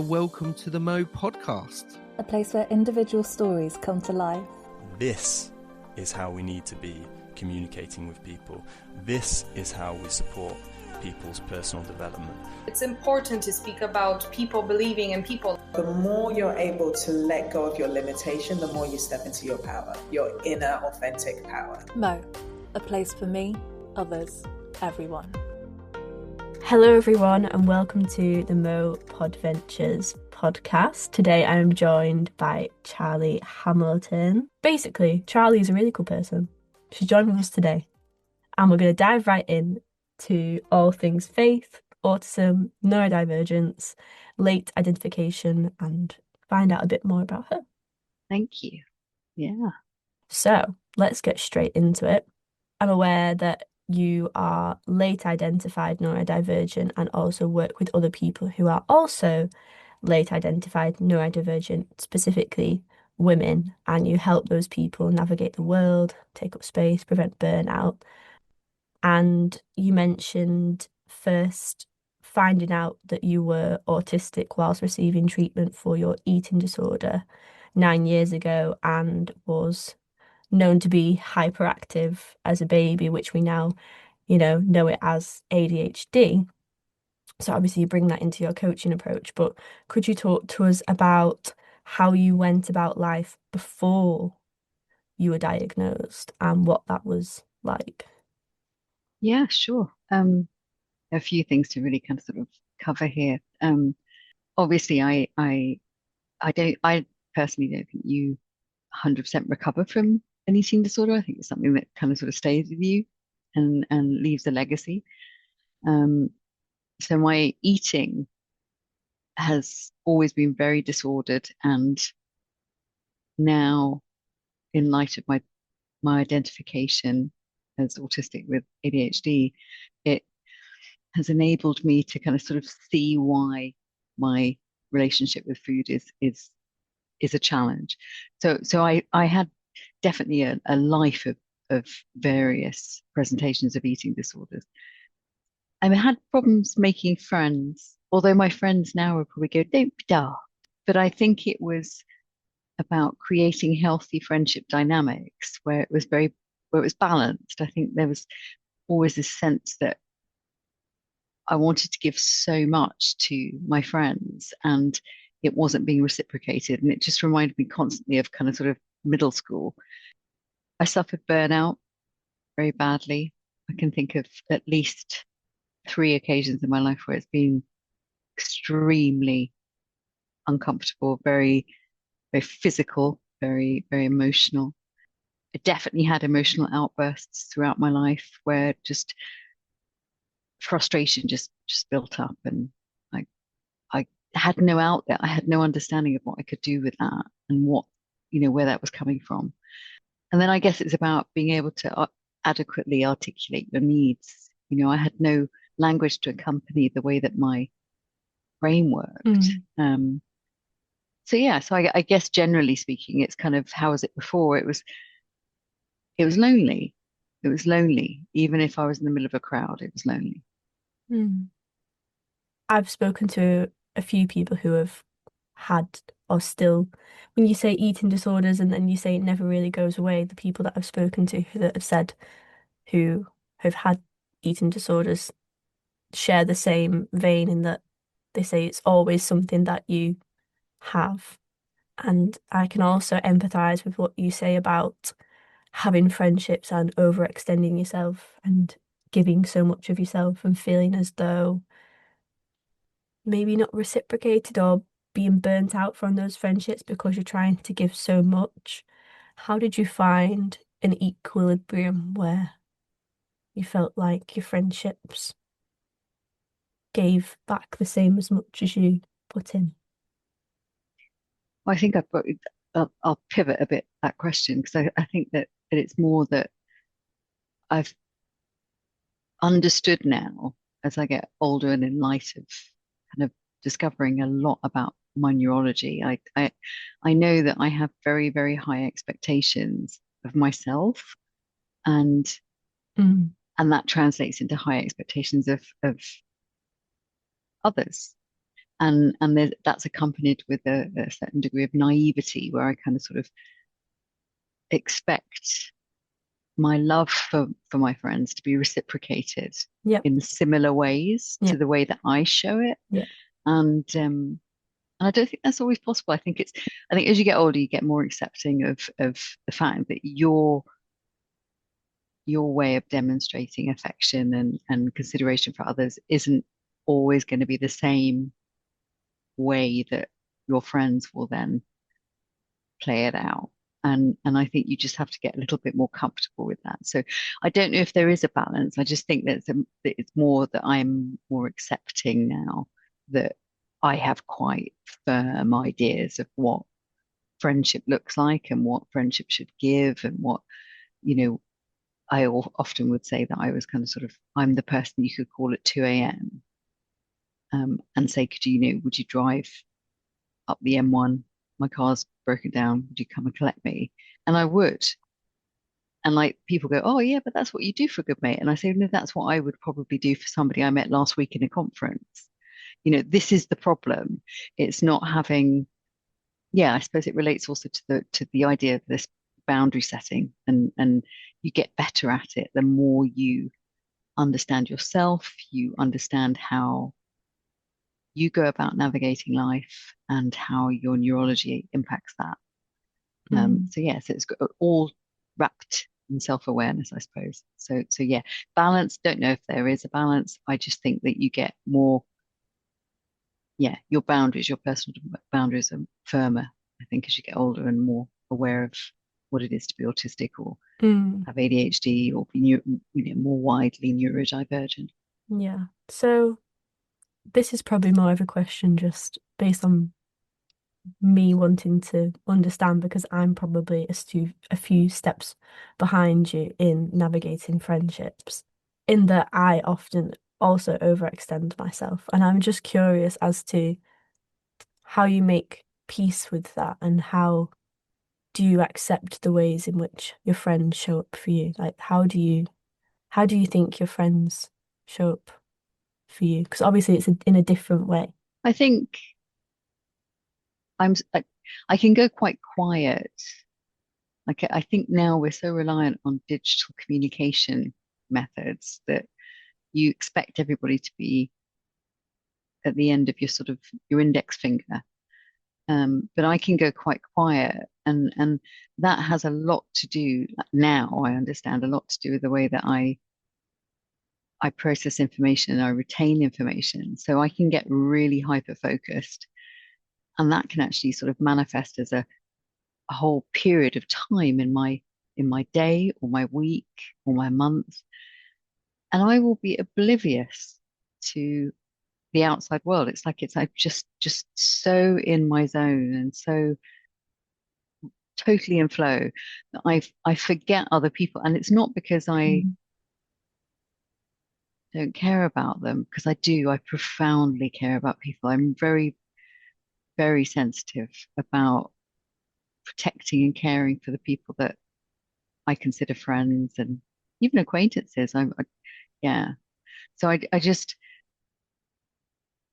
Welcome to the Mo podcast. A place where individual stories come to life. This is how we need to be communicating with people. This is how we support people's personal development. It's important to speak about people believing in people. The more you're able to let go of your limitation, the more you step into your power, your inner authentic power. Mo, a place for me, others, everyone. Hello everyone and welcome to the Mo Podventures podcast. Today I am joined by Charlie Hamilton. Basically, Charlie is a really cool person. She's joining us today and we're going to dive right in to all things faith, autism, neurodivergence, late identification and find out a bit more about her. Thank you. Yeah. So let's get straight into it. I'm aware that you are late identified neurodivergent and also work with other people who are also late identified neurodivergent, specifically women, and you help those people navigate the world, take up space, prevent burnout. And you mentioned first finding out that you were autistic whilst receiving treatment for your eating disorder 9 years ago and was known to be hyperactive as a baby, which we now, know it as ADHD. So obviously you bring that into your coaching approach, but could you talk to us about how you went about life before you were diagnosed and what that was like? Yeah, sure. A few things to really kind of sort of cover here. Obviously I personally don't think you 100% recover from an eating disorder. I think it's something that kind of sort of stays with you and leaves a legacy. So my eating has always been very disordered, and now, in light of my identification as autistic with ADHD, it has enabled me to kind of sort of see why my relationship with food is a challenge. So I had definitely a life of various presentations of eating disorders. I had problems making friends, although my friends now would probably go, don't be daft. But I think it was about creating healthy friendship dynamics where it was balanced. I think there was always this sense that I wanted to give so much to my friends and it wasn't being reciprocated. And it just reminded me constantly of kind of sort of middle school. I suffered burnout very badly. I can think of at least 3 occasions in my life where it's been extremely uncomfortable, very, very physical, very, very emotional. I definitely had emotional outbursts throughout my life where just frustration just built up, and I had no outlet. I had no understanding of what I could do with that and what, where that was coming from. And then I guess it's about being able to adequately articulate your needs. I had no language to accompany the way that my brain worked. So I guess generally speaking, it's kind of, how was it before? It was lonely. It was lonely. Even if I was in the middle of a crowd, it was lonely. I've spoken to a few people who have had or still, when you say eating disorders and then you say it never really goes away, the people that I've spoken to that have said who have had eating disorders share the same vein in that they say it's always something that you have. And I can also empathize with what you say about having friendships and overextending yourself and giving so much of yourself and feeling as though maybe not reciprocated or being burnt out from those friendships because you're trying to give so much. How did you find an equilibrium where you felt like your friendships gave back the same as much as you put in? Well, I think I'll pivot a bit that question, because I think that it's more that I've understood now as I get older and in light of kind of discovering a lot about my neurology. I know that I have very, very high expectations of myself, and that translates into high expectations of others. that's accompanied with a certain degree of naivety where I kind of sort of expect my love for my friends to be reciprocated Yep. in similar ways to Yep. the way that I show it. Yeah. And I don't think that's always possible. I think as you get older, you get more accepting of the fact that your way of demonstrating affection and consideration for others isn't always going to be the same way that your friends will then play it out. And I think you just have to get a little bit more comfortable with that. So I don't know if there is a balance. I just think that it's more that I'm more accepting now that I have quite firm ideas of what friendship looks like and what friendship should give and what, you know, I often would say that I was kind of sort of, I'm the person you could call at 2 a.m. And say, would you drive up the M1? My car's broken down. Would you come and collect me? And I would. And like people go, oh yeah, but that's what you do for a good mate. And I say, no, that's what I would probably do for somebody I met last week in a conference. This is the problem. It's not having, yeah, I suppose it relates also to the idea of this boundary setting and you get better at it the more you understand yourself, you understand how you go about navigating life and how your neurology impacts that. So yes, it's all wrapped in self-awareness, I suppose. So yeah, balance. Don't know if there is a balance. I just think that you get more. Yeah, your personal boundaries are firmer. I think as you get older and more aware of what it is to be autistic or have ADHD or be more widely neurodivergent. Yeah. So this is probably more of a question just based on me wanting to understand because I'm probably a few steps behind you in navigating friendships, in that I often also overextend myself. And I'm just curious as to how you make peace with that and how do you accept the ways in which your friends show up for you? Like how do you think your friends show up for you? Because obviously it's in a different way. I think I can go quite quiet. Like I think now we're so reliant on digital communication methods that you expect everybody to be at the end of your index finger. But I can go quite quiet, and that has a lot to do now. I understand a lot to do with the way that I process information and I retain information. So I can get really hyper focused, and that can actually sort of manifest as a whole period of time in my day or my week or my month, and I will be oblivious to the outside world. It's like I'm just so in my zone and so totally in flow that I forget other people. And it's not because I don't care about them, because I do. I profoundly care about people. I'm very, very sensitive about protecting and caring for the people that I consider friends and even acquaintances. Yeah. So I just,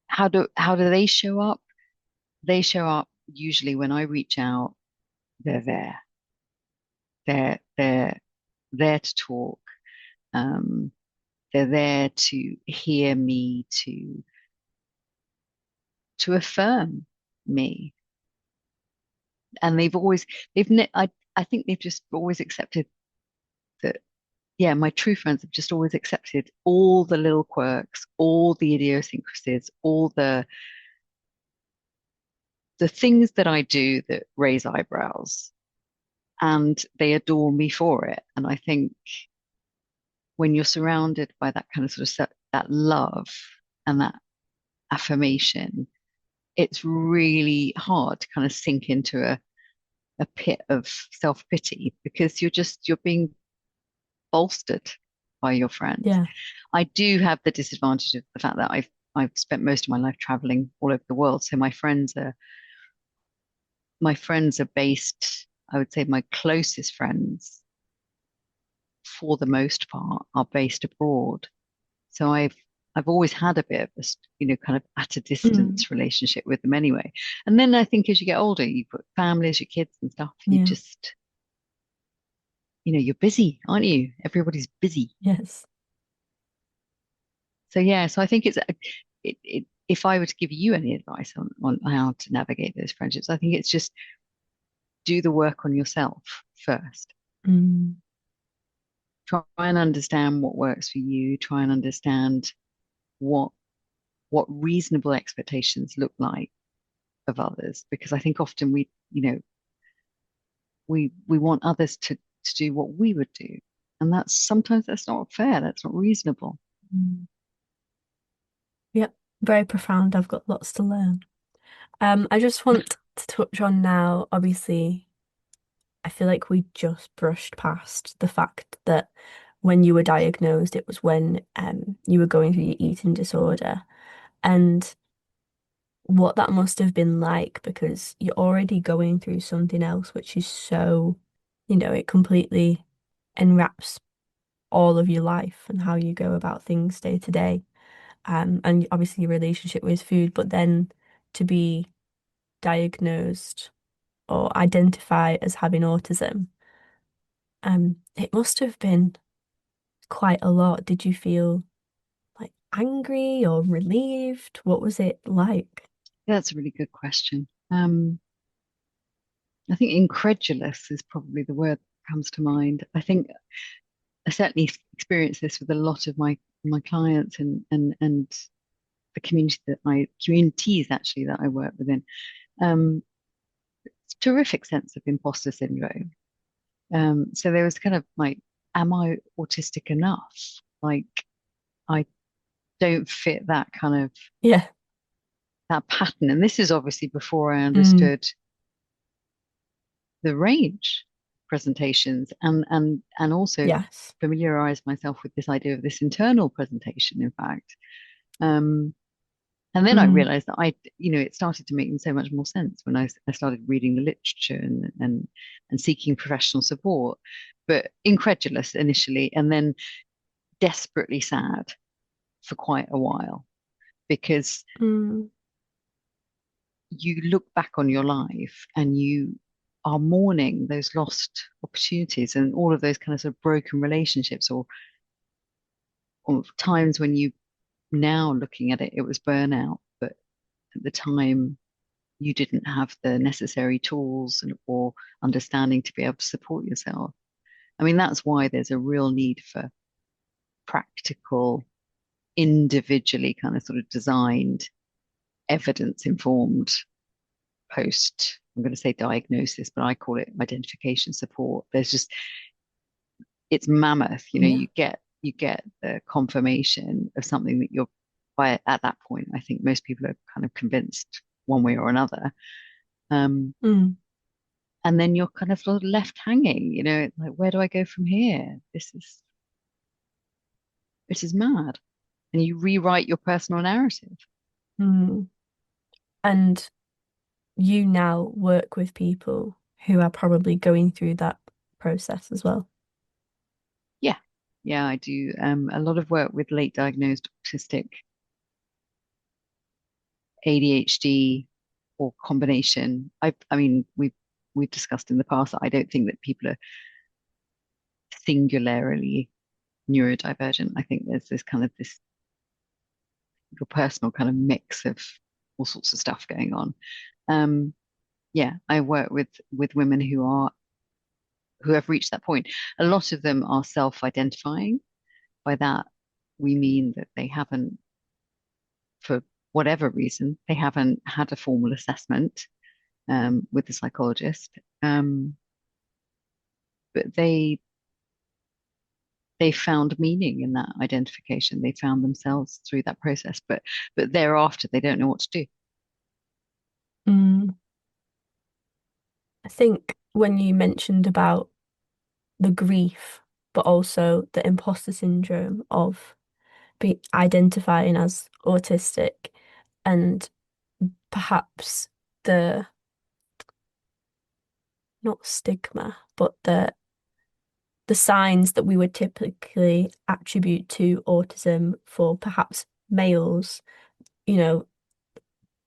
how do they show up? They show up usually when I reach out. They're there. They're there to talk. They're there to hear me, to affirm me. And I think they've just always accepted that, yeah, my true friends have just always accepted all the little quirks, all the idiosyncrasies, all the things that I do that raise eyebrows, and they adore me for it. And I think when you're surrounded by that kind of that love and that affirmation, it's really hard to kind of sink into a pit of self-pity because you're being bolstered by your friends. Yeah. I do have the disadvantage of the fact that I've spent most of my life traveling all over the world. So my friends are based, I would say my closest friends for the most part are based abroad. So I've I've always had a bit of this, kind of at a distance relationship with them anyway. And then I think as you get older, you've got families, your kids and stuff, you Yeah. just, you're busy, aren't you? Everybody's busy. Yes. So yeah, so I think if I were to give you any advice on how to navigate those friendships, I think it's just do the work on yourself first. Try and understand what works for you. Try and understand what reasonable expectations look like of others, because I think often we want others to do what we would do, and sometimes that's not fair. That's not reasonable. Yep, very profound. I've got lots to learn. I just want to touch on now, obviously, I feel like we just brushed past the fact that when you were diagnosed, it was when you were going through your eating disorder, and what that must have been like, because you're already going through something else, which is so, it completely enwraps all of your life and how you go about things day to day. And obviously your relationship with food, but then to be diagnosed or identify as having autism, it must have been quite a lot. Did you feel like angry or relieved? What was it like? Yeah, that's a really good question. I think incredulous is probably the word that comes to mind. I think I certainly experience this with a lot of my clients and the communities actually that I work within. It's a terrific sense of imposter syndrome. So there was kind of like, am I autistic enough? Like, I don't fit that kind of Yeah. that pattern. And this is obviously before I understood the range presentations and also Yes. familiarize myself with this idea of this internal presentation, in fact. And then I realized that it started to make so much more sense when I started reading the literature and seeking professional support, but incredulous initially, and then desperately sad for quite a while, because you look back on your life and you are mourning those lost opportunities and all of those kind of sort of broken relationships, or times when you, now looking at it, it was burnout, but at the time you didn't have the necessary tools or understanding to be able to support yourself. I mean, that's why there's a real need for practical, individually kind of sort of designed, evidence-informed I'm going to say diagnosis, but I call it identification support. It's mammoth. You get the confirmation of something that you're, by at that point, I think most people are kind of convinced one way or another. And then you're kind of left hanging, like, where do I go from here? This is mad. And you rewrite your personal narrative. And you now work with people who are probably going through that process as well. Yeah, I do a lot of work with late diagnosed autistic, ADHD, or combination. I mean, we've discussed in the past that I don't think that people are singularly neurodivergent. I think there's this kind of this your personal kind of mix of all sorts of stuff going on. Yeah, I work with women who have reached that point. A lot of them are self-identifying. By that, we mean that they haven't, for whatever reason, they haven't had a formal assessment with the psychologist, but they found meaning in that identification. They found themselves through that process, but thereafter they don't know what to do. I think when you mentioned about the grief, but also the imposter syndrome of identifying as autistic, and perhaps the, not stigma, but the signs that we would typically attribute to autism for perhaps males, you know,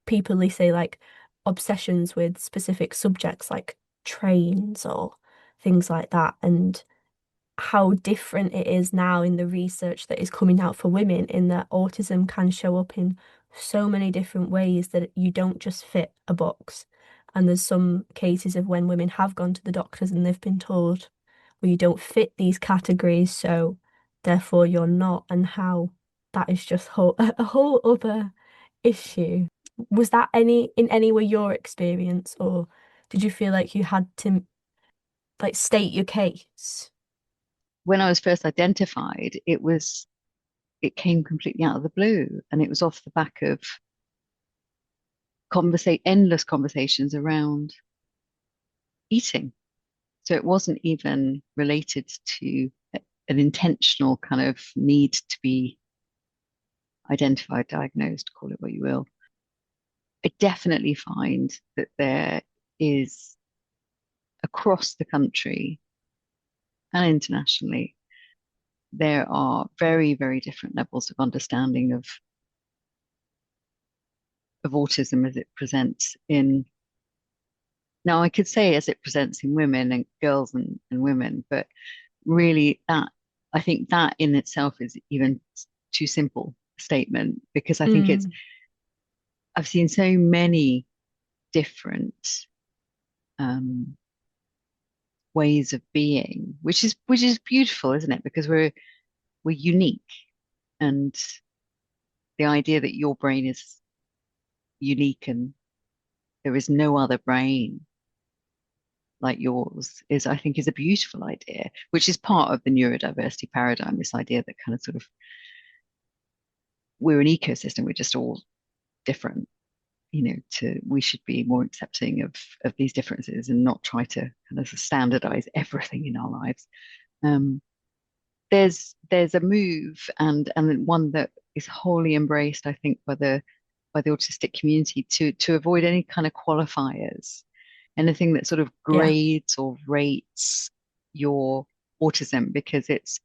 people, they say like obsessions with specific subjects like trains or things like that, and how different it is now in the research that is coming out for women, in that autism can show up in so many different ways that you don't just fit a box. And there's some cases of when women have gone to the doctors and they've been told, well, you don't fit these categories, so therefore you're not, and how that is just a whole other issue. Was that in any way your experience, or did you feel like you had to like state your case? When I was first identified, it came completely out of the blue, and it was off the back of endless conversations around eating. So it wasn't even related to an intentional kind of need to be identified, diagnosed, call it what you will. I definitely find that there is, across the country and internationally, there are very, very different levels of understanding of autism as it presents in, now I could say as it presents in women and girls and women, but really that, I think that in itself is even too simple a statement, because I think Mm, I've seen so many different um, ways of being, which is beautiful, isn't it? Because we're unique, and the idea that your brain is unique and there is no other brain like yours is, I think, is a beautiful idea, which is part of the neurodiversity paradigm, this idea that kind of sort of we're an ecosystem, we're just all different, we should be more accepting of these differences and not try to kind of standardize everything in our lives. Um, there's a move, and one that is wholly embraced, I think, by the autistic community, to avoid any kind of qualifiers, anything that sort of yeah. grades or rates your autism, because it's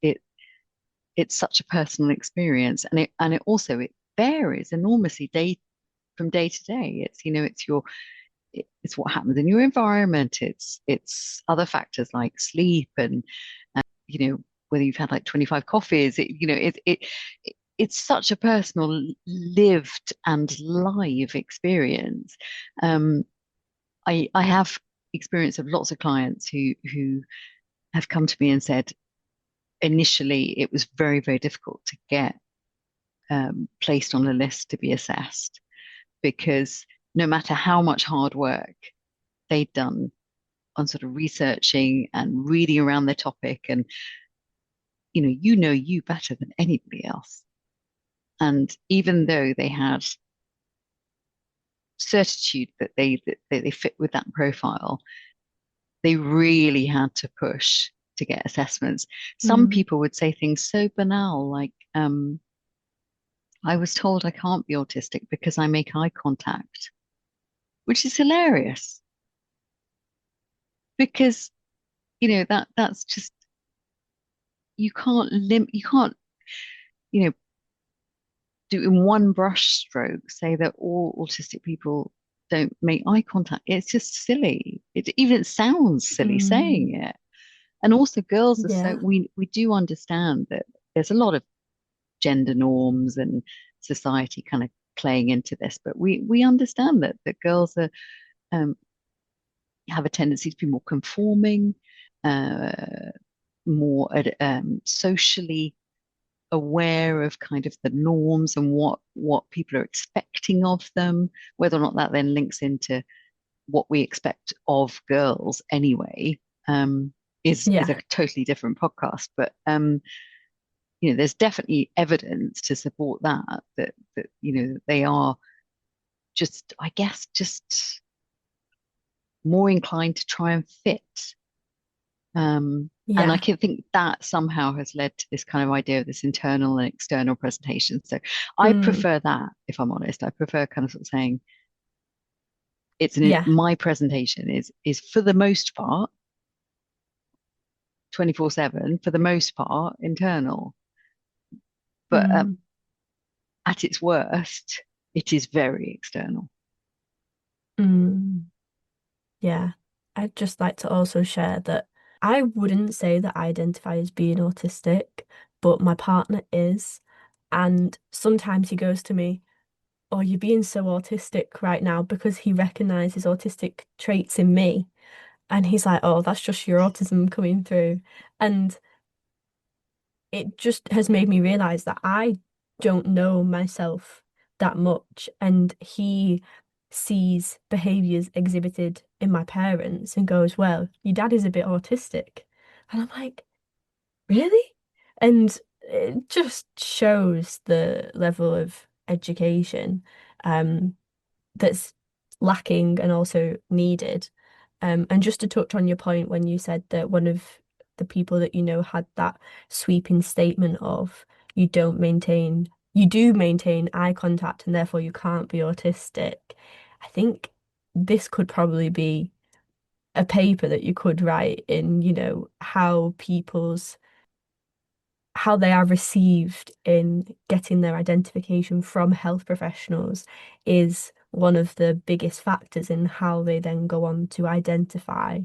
such a personal experience, and it also it varies enormously from day to day. It's what happens in your environment. It's other factors like sleep and whether you've had like 25 coffees. It's such a personal, lived and live experience. Um, I have experience of lots of clients who have come to me and said initially it was very, very difficult to get placed on a list to be assessed, because no matter how much hard work they'd done on sort of researching and reading around the topic, and you better than anybody else. And even though they had certitude that they fit with that profile, they really had to push to get assessments. Some Mm, people would say things so banal like, I was told I can't be autistic because I make eye contact, which is hilarious, because that's just, you can't you know do in one brush stroke say that all autistic people don't make eye contact. It's just silly. It even sounds silly mm, saying it. And also girls are so, yeah. we do understand that there's a lot of gender norms and society kind of playing into this, but we understand that girls are um, have a tendency to be more conforming, uh, more socially aware of kind of the norms and what people are expecting of them, whether or not that then links into what we expect of girls anyway, is Yeah. a totally different podcast. But there's definitely evidence to support that they are just, I guess, just more inclined to try and fit. And I Yeah. can think that somehow has led to this kind of idea of this internal and external presentation. So I Mm, prefer that, if I'm honest. I prefer kind of sort of saying yeah. my presentation is for the most part 24/7, for the most part internal. But Mm, at its worst, it is very external. Mm, yeah. I'd just like to also share that I wouldn't say that I identify as being autistic, but my partner is. And sometimes he goes to me, "Oh, you're being so autistic right now," because he recognizes autistic traits in me. And he's like, "Oh, that's just your autism coming through." And it just has made me realize that I don't know myself that much. And he sees behaviors exhibited in my parents and goes, "Well, your dad is a bit autistic." And I'm like, "Really?" And it just shows the level of education um, that's lacking and also needed. And just to touch on your point when you said that one of the people that you know had that sweeping statement of you do maintain eye contact and therefore you can't be autistic. I think this could probably be a paper that you could write in, how they are received in getting their identification from health professionals is one of the biggest factors in how they then go on to identify.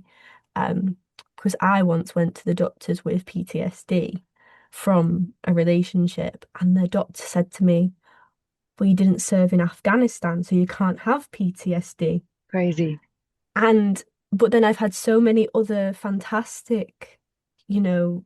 Because I once went to the doctors with PTSD from a relationship, and the doctor said to me, "Well, you didn't serve in Afghanistan, so you can't have PTSD." Crazy. And but then I've had so many other fantastic, you know,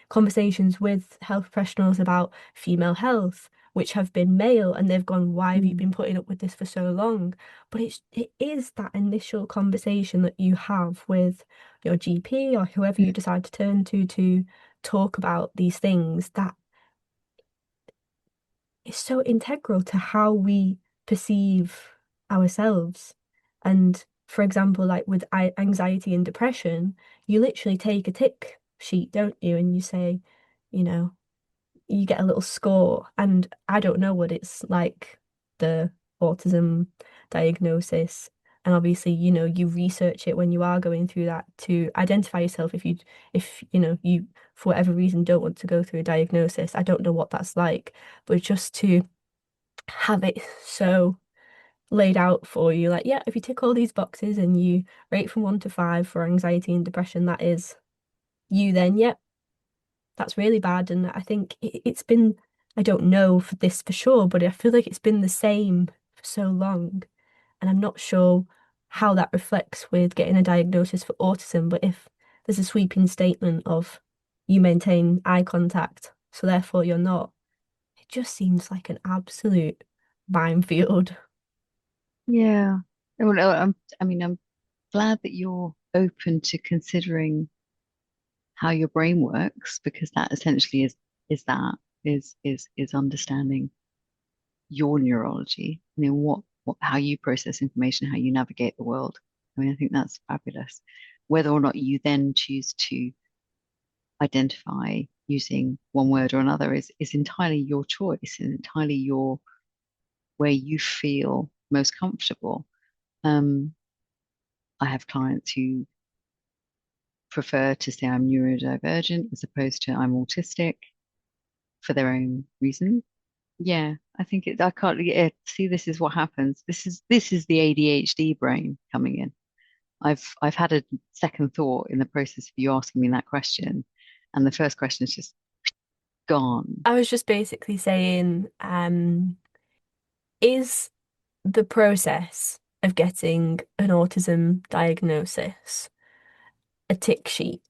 conversations with health professionals about female health, which have been male, and they've gone, "Why have you Mm. been putting up with this for so long?" But it is that initial conversation that you have with your GP or whoever you decide to turn to talk about these things that is so integral to how we perceive ourselves. And for example, like with anxiety and depression, you literally take a tick sheet, don't you? And you say, you know, you get a little score. And I don't know what it's like, the autism diagnosis. And obviously, you research it when you are going through that to identify yourself. If you for whatever reason don't want to go through a diagnosis, I don't know what that's like, but just to have it so laid out for you, like, yeah, if you tick all these boxes and you rate from 1 to 5 for anxiety and depression, that is you, then yep, that's really bad. And I think it's been, I don't know for this for sure, but I feel like it's been the same for so long. And I'm not sure how that reflects with getting a diagnosis for autism, but if there's a sweeping statement of you maintain eye contact, so therefore you're not, it just seems like an absolute minefield. Yeah. Well, I mean, I'm glad that you're open to considering how your brain works, because that essentially is that is understanding your neurology, what how you process information, how you navigate the world. I mean, I think that's fabulous. Whether or not you then choose to identify using one word or another is entirely your choice and entirely your where you feel most comfortable. Um, I have clients who prefer to say I'm neurodivergent as opposed to I'm autistic for their own reasons. Yeah, I think I can't, yeah, see, this is what happens. This is the ADHD brain coming in. I've had a second thought in the process of you asking me that question, and the first question is just gone. I was just basically saying, is the process of getting an autism diagnosis a tick sheet?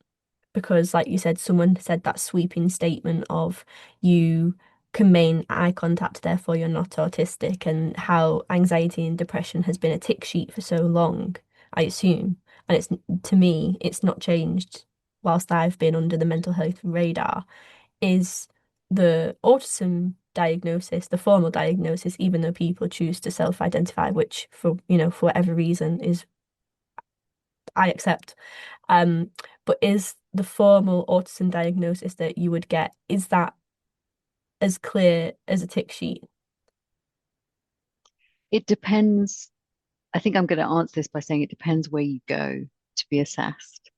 Because, like you said, someone said that sweeping statement of you can maintain eye contact, therefore you're not autistic, and how anxiety and depression has been a tick sheet for so long, I assume. And it's, to me, it's not changed whilst I've been under the mental health radar. Is the autism diagnosis the formal diagnosis, even though people choose to self-identify, which for whatever reason is I accept. Um, but is the formal autism diagnosis that you would get, is that as clear as a tick sheet? It depends. I think I'm going to answer this by saying it depends where you go to be assessed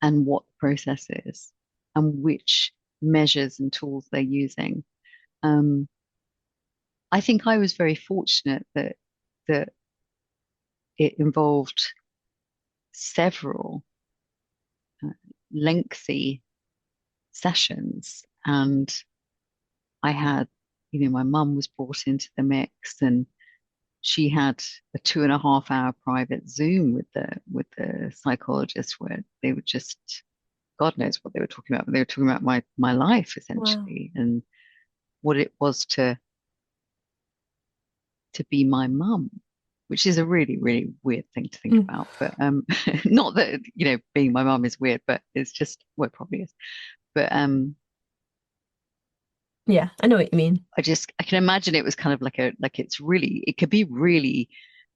and what the process is and which measures and tools they're using. Um, I think I was very fortunate that it involved several uh, lengthy sessions, and I had, my mum was brought into the mix, and she had a 2.5 hour private Zoom with the psychologist where they were just, God knows what they were talking about, but they were talking about my life Wow. essentially, and what it was to be my mum, which is a really, really weird thing to think Mm. about. But not that, being my mum is weird, but it's just, well, it probably is. But Yeah, I know what you mean. I can imagine it was kind of it could be really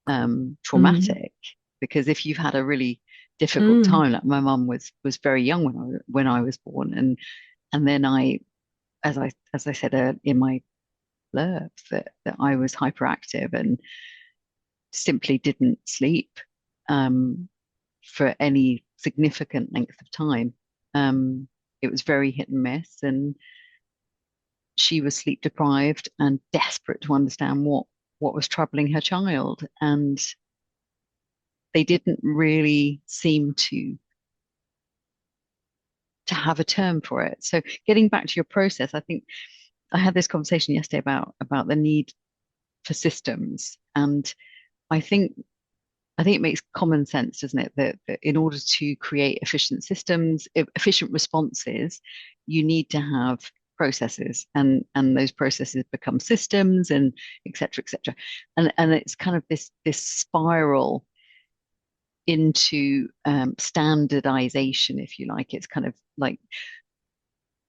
Mm. traumatic, because if you've had a really difficult Mm. time, like my mum was very young when I was born, and then as I said in my blurb, that I was hyperactive and simply didn't sleep um, for any significant length of time. Um, it was very hit and miss, and she was sleep deprived and desperate to understand what was troubling her child, and they didn't really seem to have a term for it. So getting back to your process, I think I had this conversation yesterday about the need for systems, and I think I think it makes common sense, doesn't it, that in order to create efficient systems, efficient responses, you need to have processes, and those processes become systems, and et cetera, et cetera. And it's kind of this spiral into standardization, if you like. It's kind of like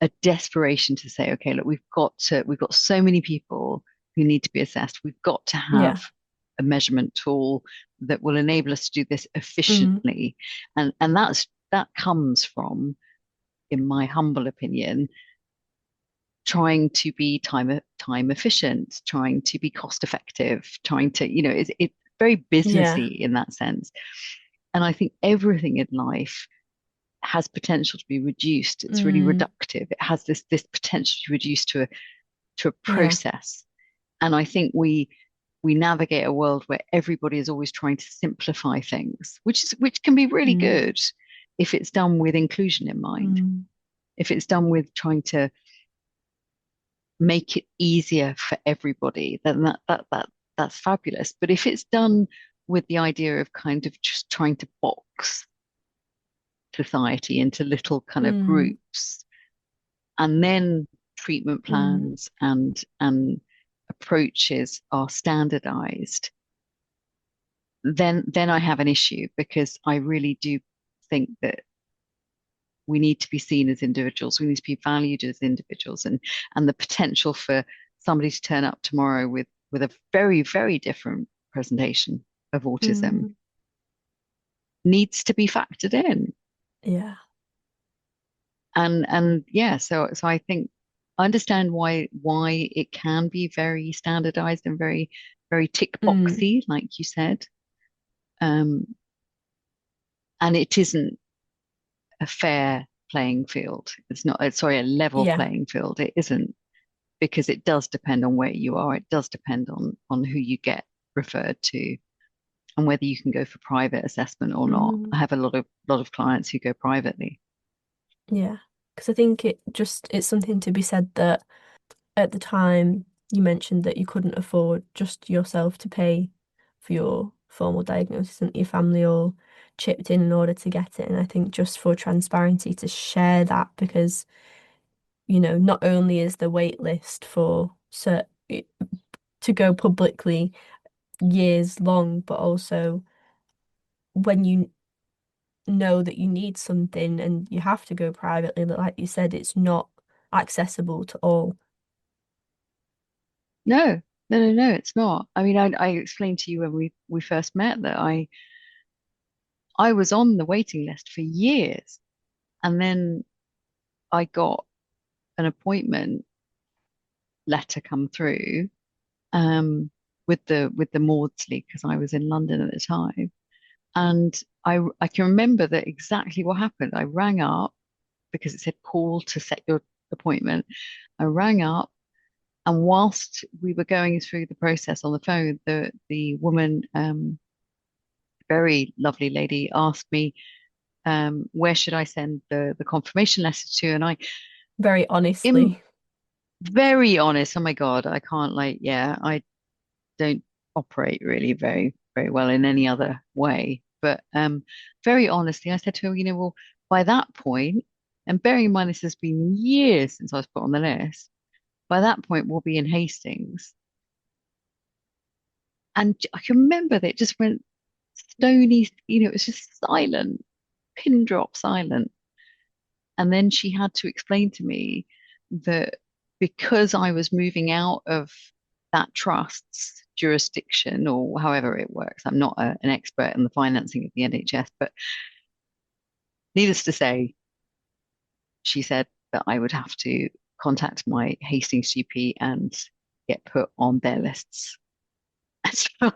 a desperation to say, okay, look, we've got so many people who need to be assessed. We've got to Yeah. have a measurement tool that will enable us to do this Mm. efficiently. And that comes from, in my humble opinion, trying to be time efficient, trying to be cost effective, trying to, it's very Yeah. businessy in that sense. And I think everything in life has potential to be reduced. It's really Mm. reductive. It has this potential to reduce to a Yeah. process. And I think we navigate a world where everybody is always trying to simplify things, which can be really Mm. good if it's done with inclusion in mind. Mm. If it's done with trying to make it easier for everybody, then that's fabulous. But if it's done with the idea of kind of just trying to box society into little kind of Mm. groups, and then treatment Mm. plans and approaches are standardized, then I have an issue, because I really do think that we need to be seen as individuals. We need to be valued as individuals, and the potential for somebody to turn up tomorrow with a very, very different presentation of autism Mm. needs to be factored in. Yeah. And yeah, so I think I understand why it can be very standardized and very, very tick Mm. boxy, like you said. Um, and it isn't a fair playing field. It's not, sorry, a level Yeah. playing field. It isn't, because it does depend on where you are. It does depend on who you get referred to, and whether you can go for private assessment or not. Mm. I have a lot of clients who go privately. Yeah. Because I think it's something to be said that at the time you mentioned that you couldn't afford just yourself to pay for your formal diagnosis, and your family all chipped in order to get it. And I think just for transparency to share that, because, not only is the wait list for to go publicly years long, but also when you know that you need something and you have to go privately, like you said, it's not accessible to all. No, no, no, no, it's not. I mean, I explained to you when we first met that I was on the waiting list for years, and then I got an appointment letter come through with the Maudsley, because I was in London at the time. And I can remember that exactly what happened. I rang up because it said call to set your appointment. I rang up, And whilst we were going through the process on the phone, the woman, very lovely lady, asked me, where should I send the confirmation letter to? And I, Very am honestly. very honest. Oh my God, I can't yeah, I don't operate really very well in any other way. But very honestly, I said to her, well, by that point, and bearing in mind this has been years since I was put on the list, by that point we'll be in Hastings. And I can remember that it just went stony, it was just silent, pin drop silent. And then she had to explain to me that because I was moving out of that trust's jurisdiction, or however it works, I'm not an expert in the financing of the NHS, but needless to say, she said that I would have to contact my Hastings GP and get put on their lists. So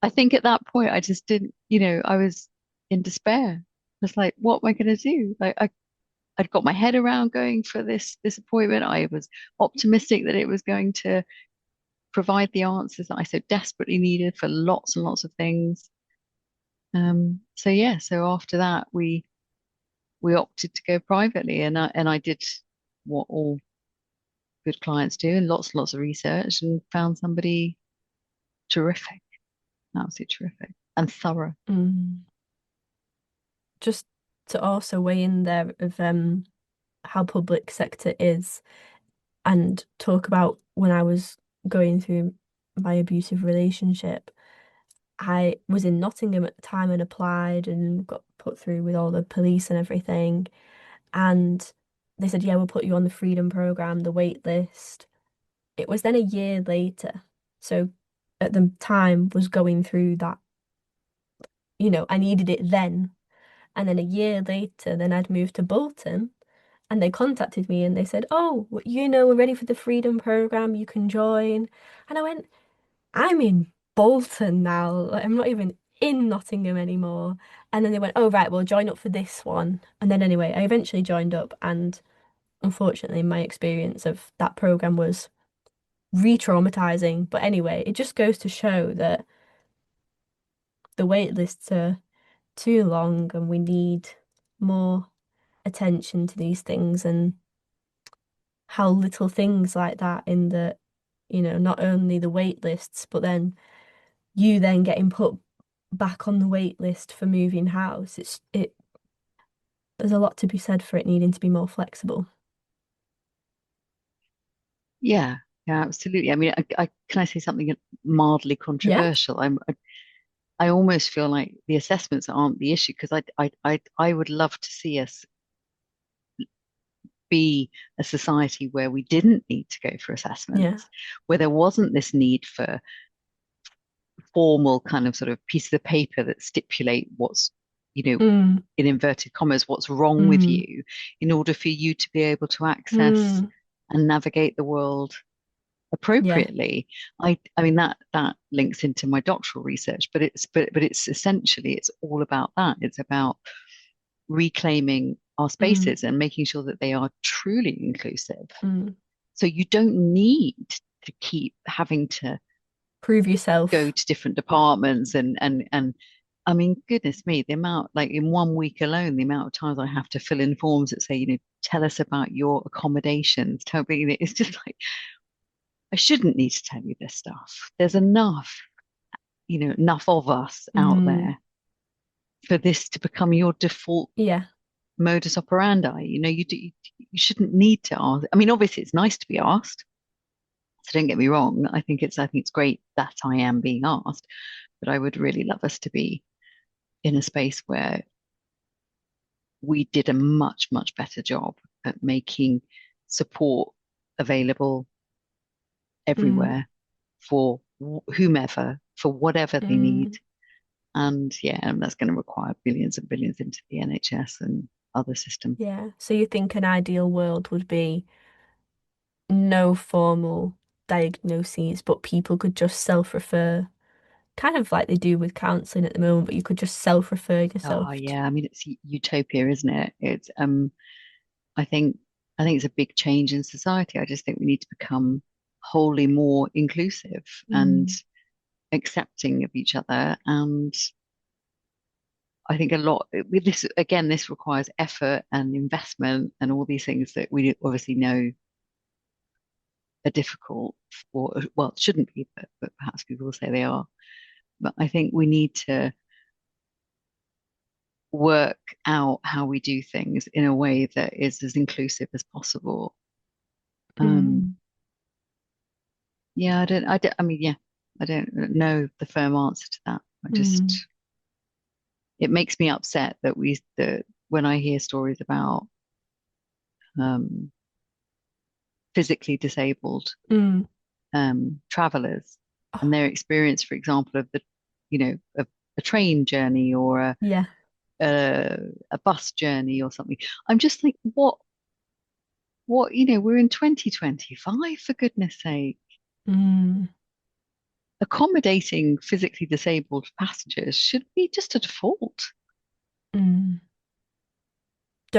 I think at that point, I just didn't, I was in despair. I was like, what am I going to do? I'd got my head around going for this appointment. I was optimistic that it was going to provide the answers that I so desperately needed for lots and lots of things. So yeah, so after that we opted to go privately, and I did what all good clients do, and lots of research, and found somebody terrific, absolutely terrific and thorough. Mm. Just to also weigh in there of how public sector is and talk about when I was going through my abusive relationship. I was in Nottingham at the time and applied and got put through with all the police and everything. And they said, yeah, we'll put you on the Freedom Programme, the wait list. It was then a year later. So at the time was going through that, I needed it then. And then a year later, then I'd moved to Bolton and they contacted me and they said, oh, we're ready for the Freedom Programme, you can join. And I went, I'm in Bolton now. Like, I'm not even in Nottingham anymore. And then they went, oh, right, well, join up for this one. And then anyway, I eventually joined up. And unfortunately, my experience of that program was re-traumatizing. But anyway, it just goes to show that the wait lists are too long and we need more attention to these things and how little things like that in the, not only the wait lists, but then you then getting put back on the wait list for moving house. There's a lot to be said for it needing to be more flexible. Yeah, yeah, absolutely. I mean, can I say something mildly Yeah. controversial? I almost feel like the assessments aren't the issue, because I would love to see us be a society where we didn't need to go for Yeah. assessments, where there wasn't this need for formal kind of sort of pieces of paper that stipulate what's, Mm, in inverted commas, what's wrong with mm, you, in order for you to be able to access mm. and navigate the world Yeah. appropriately. I mean that links into my doctoral research, but it's essentially, it's all about that. It's about reclaiming our Mm, spaces and making sure that they are truly inclusive. mm. So you don't need to keep having to Prove go yourself. to different departments and I mean, goodness me, the amount, like in one week alone, the amount of times I have to fill in forms that say, tell us about your accommodations. Tell me, it's just like, I shouldn't need to tell you this stuff. There's enough, enough of us out Mm, there for this to become your default yeah. modus operandi. You shouldn't need to ask. I mean, obviously it's nice to be asked. So don't get me wrong. I think it's great that I am being asked, but I would really love us to be in a space where we did a much better job at making support available Mm, everywhere for whomever, for whatever they need. mm, And yeah, and that's going to require billions and billions into the NHS and other systems. yeah. So you think an ideal world would be no formal diagnoses, but people could just self-refer, kind of like they do with counselling at the moment, but you could just self-refer Oh yourself to. yeah, I mean it's utopia, isn't it? It's I think I think it's a big change in society. I just think we need to become wholly more inclusive and accepting of each other. And I think a lot with this, again, this requires effort and investment and all these things that we obviously know are difficult, or well, shouldn't be, but perhaps people will say they are. But I think we need to work out how we do things in a way that is as inclusive as possible. Um, yeah, I mean, yeah, I don't know the firm answer to that. It makes me upset that when I hear stories about um, physically disabled travelers and their experience, for example, of of a train journey or Yeah. a bus journey or something. I'm just like, what, we're in 2025, for goodness sake. Accommodating physically disabled passengers should be just a default. Don't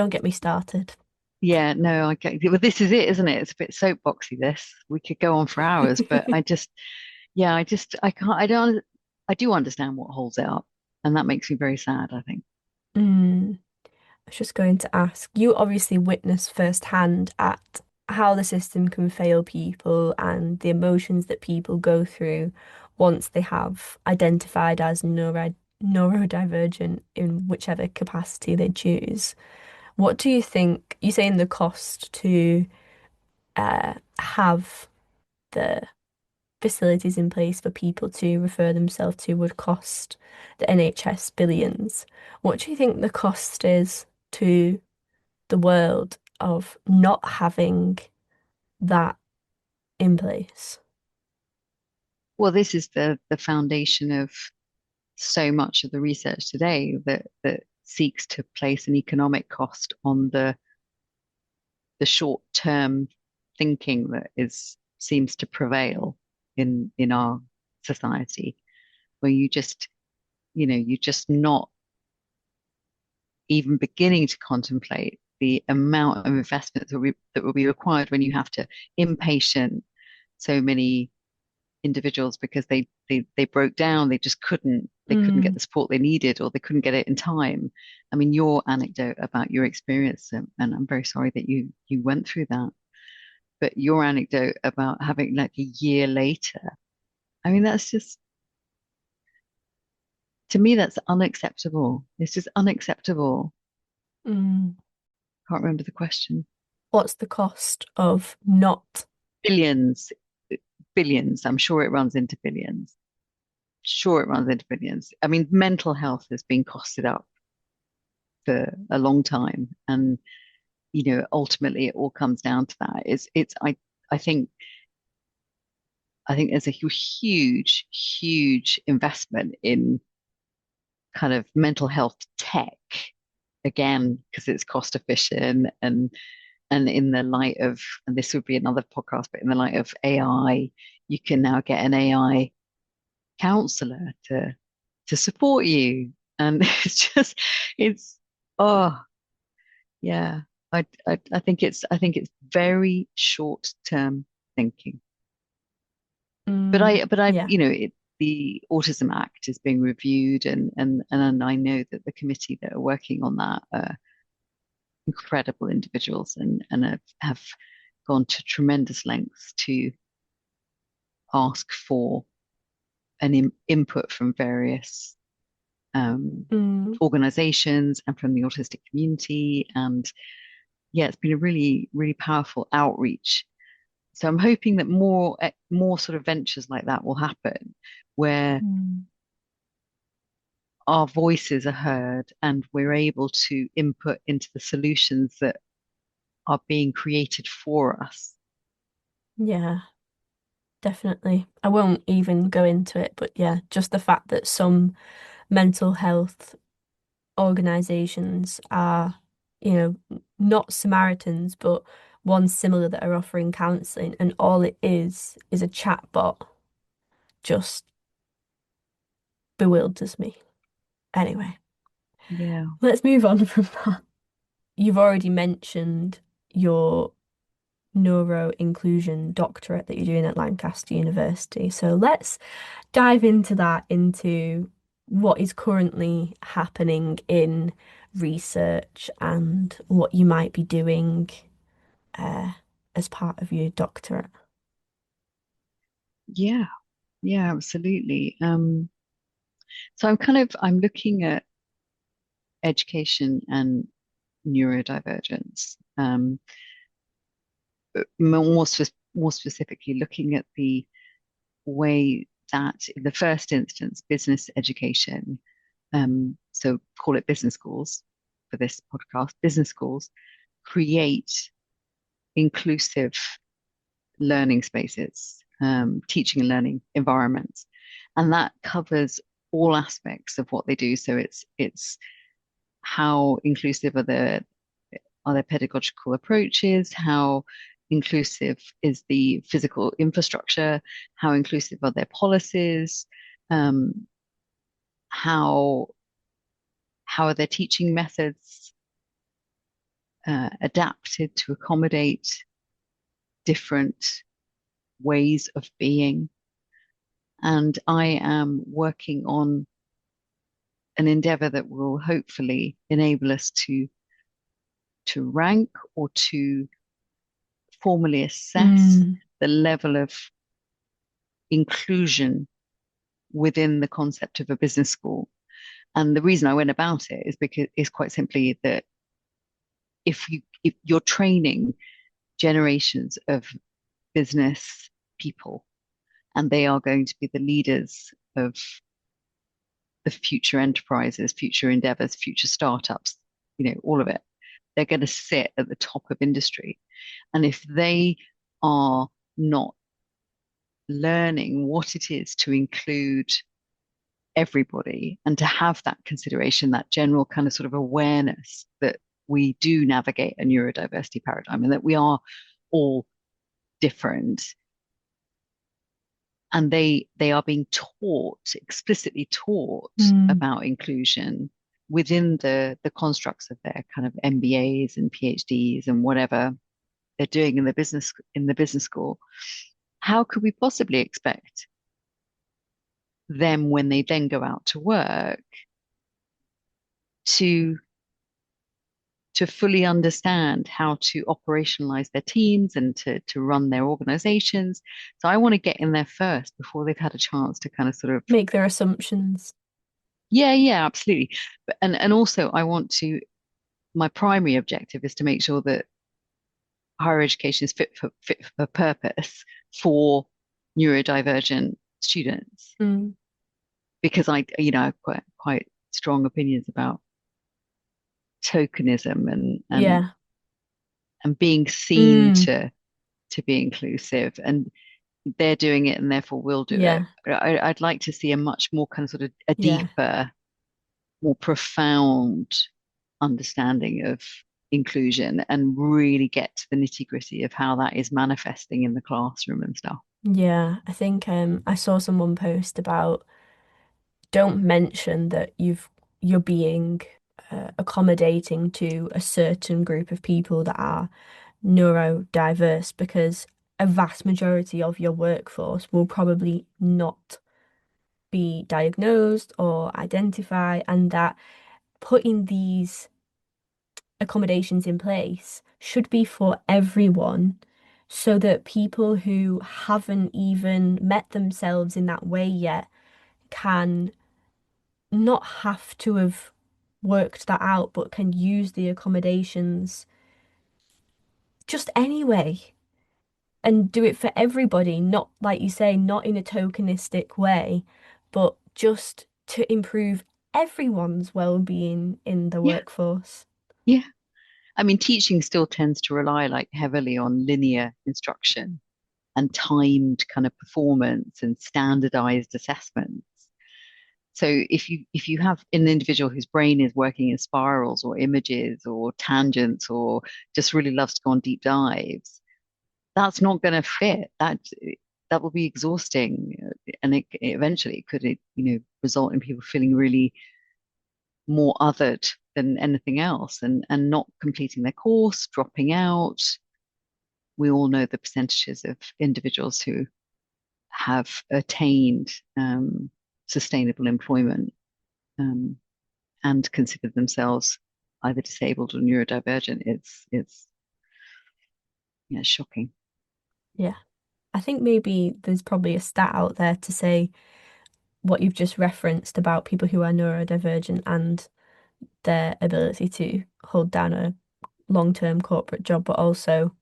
get me started. Yeah, no, I get, well, this is it, isn't it? It's a bit soapboxy, this. We could go on for hours, but I can't, I do understand what holds it up, and that makes me very sad, I think. I was just going to ask, you obviously witnessed firsthand at how the system can fail people and the emotions that people go through once they have identified as neurodivergent in whichever capacity they choose. What do you think? You're saying the cost to have the facilities in place for people to refer themselves to would cost the NHS billions. What do you think the cost is to the world of not having that in place? Well, this is the foundation of so much of the research today that seeks to place an economic cost on the short term thinking that is seems to prevail in our society, where you're just not even beginning to contemplate the amount of investment that will be required when you have to inpatient so many individuals because they broke down, they couldn't get the support they needed, or they couldn't get it in time. I mean, your anecdote about your experience, and I'm very sorry that you went through that, but your anecdote about having like a year later, I mean, that's just, to me, that's unacceptable. It's just unacceptable. Mm. Can't remember the question. What's the cost of not? Billions, billions. I'm sure it runs into billions. Sure, it runs into billions. I mean, mental health has been costed up for a long time, and ultimately, it all comes down to that. I think there's a huge, huge investment in kind of mental health tech again because it's cost efficient and in the light of, and this would be another podcast, but in the light of AI, you can now get an AI counselor to support you. And it's oh yeah. I think it's very short term thinking. But Yeah. the Autism Act is being reviewed, and I know that the committee that are working on that are incredible individuals and have gone to tremendous lengths to ask for an input from various organizations and from the autistic community. And yeah, it's been a really, really powerful outreach. So I'm hoping that more sort of ventures like that will happen where our voices are heard and we're able to input into the solutions that are being created for us. Yeah, definitely. I won't even go into it, but yeah, just the fact that some mental health organizations are, not Samaritans, but one similar that are offering counseling, and all it is a chat bot, just bewilders me. Anyway, Yeah. let's move on from that. You've already mentioned your neuro inclusion doctorate that you're doing at Lancaster University. So let's dive into that, into what is currently happening in research and what you might be doing uh, as part of your doctorate. Yeah, yeah, absolutely. So I'm looking at education and neurodivergence. But more specifically, looking at the way that, in the first instance, business education, so call it business schools for this podcast, business schools create inclusive learning spaces, teaching and learning environments, and that covers all aspects of what they do. So it's how inclusive are their pedagogical approaches, how inclusive is the physical infrastructure, how inclusive are their policies, how are their teaching methods adapted to accommodate different ways of being. And I am working on an endeavor that will hopefully enable us to rank or to formally assess the level of inclusion within the concept of a business school. And the reason I went about it is because it's quite simply that if you're training generations of business people, and they are going to be the leaders of the future enterprises, future endeavors, future startups, all of it, they're going to sit at the top of industry. And if they are not learning what it is to include everybody and to have that consideration, that general kind of sort of awareness that we do navigate a neurodiversity paradigm and that we are all different, and they are being explicitly taught about inclusion within the constructs of their kind of MBAs and PhDs and whatever they're doing in the business school, how could we possibly expect them, when they then go out to work, to fully understand how to operationalize their teams and to run their organizations? So I want to get in there first before they've had a chance to kind of sort of make their assumptions. Yeah, absolutely. And also my primary objective is to make sure that higher education is fit for purpose for neurodivergent students. Because I have quite strong opinions about tokenism and being seen to be inclusive, and they're doing it and therefore we'll do it. I'd like to see a much more kind of sort of a deeper, more profound understanding of inclusion and really get to the nitty-gritty of how that is manifesting in the classroom and stuff. Yeah, I think I saw someone post about, don't mention that you're being accommodating to a certain group of people that are neurodiverse, because a vast majority of your workforce will probably not be diagnosed or identify, and that putting these accommodations in place should be for everyone, so that people who haven't even met themselves in that way yet can not have to have worked that out, but can use the accommodations just anyway and do it for everybody, not, like you say, not in a tokenistic way, but just to improve everyone's well-being in the workforce. Yeah. I mean, teaching still tends to rely like heavily on linear instruction and timed kind of performance and standardized assessments. So if you have an individual whose brain is working in spirals or images or tangents or just really loves to go on deep dives, that's not going to fit. That will be exhausting, and it eventually could result in people feeling really more othered than anything else, and not completing their course, dropping out. We all know the percentages of individuals who have attained sustainable employment and consider themselves either disabled or neurodivergent. It's yeah, shocking. Yeah. I think maybe there's probably a stat out there to say what you've just referenced about people who are neurodivergent and their ability to hold down a long-term corporate job, but also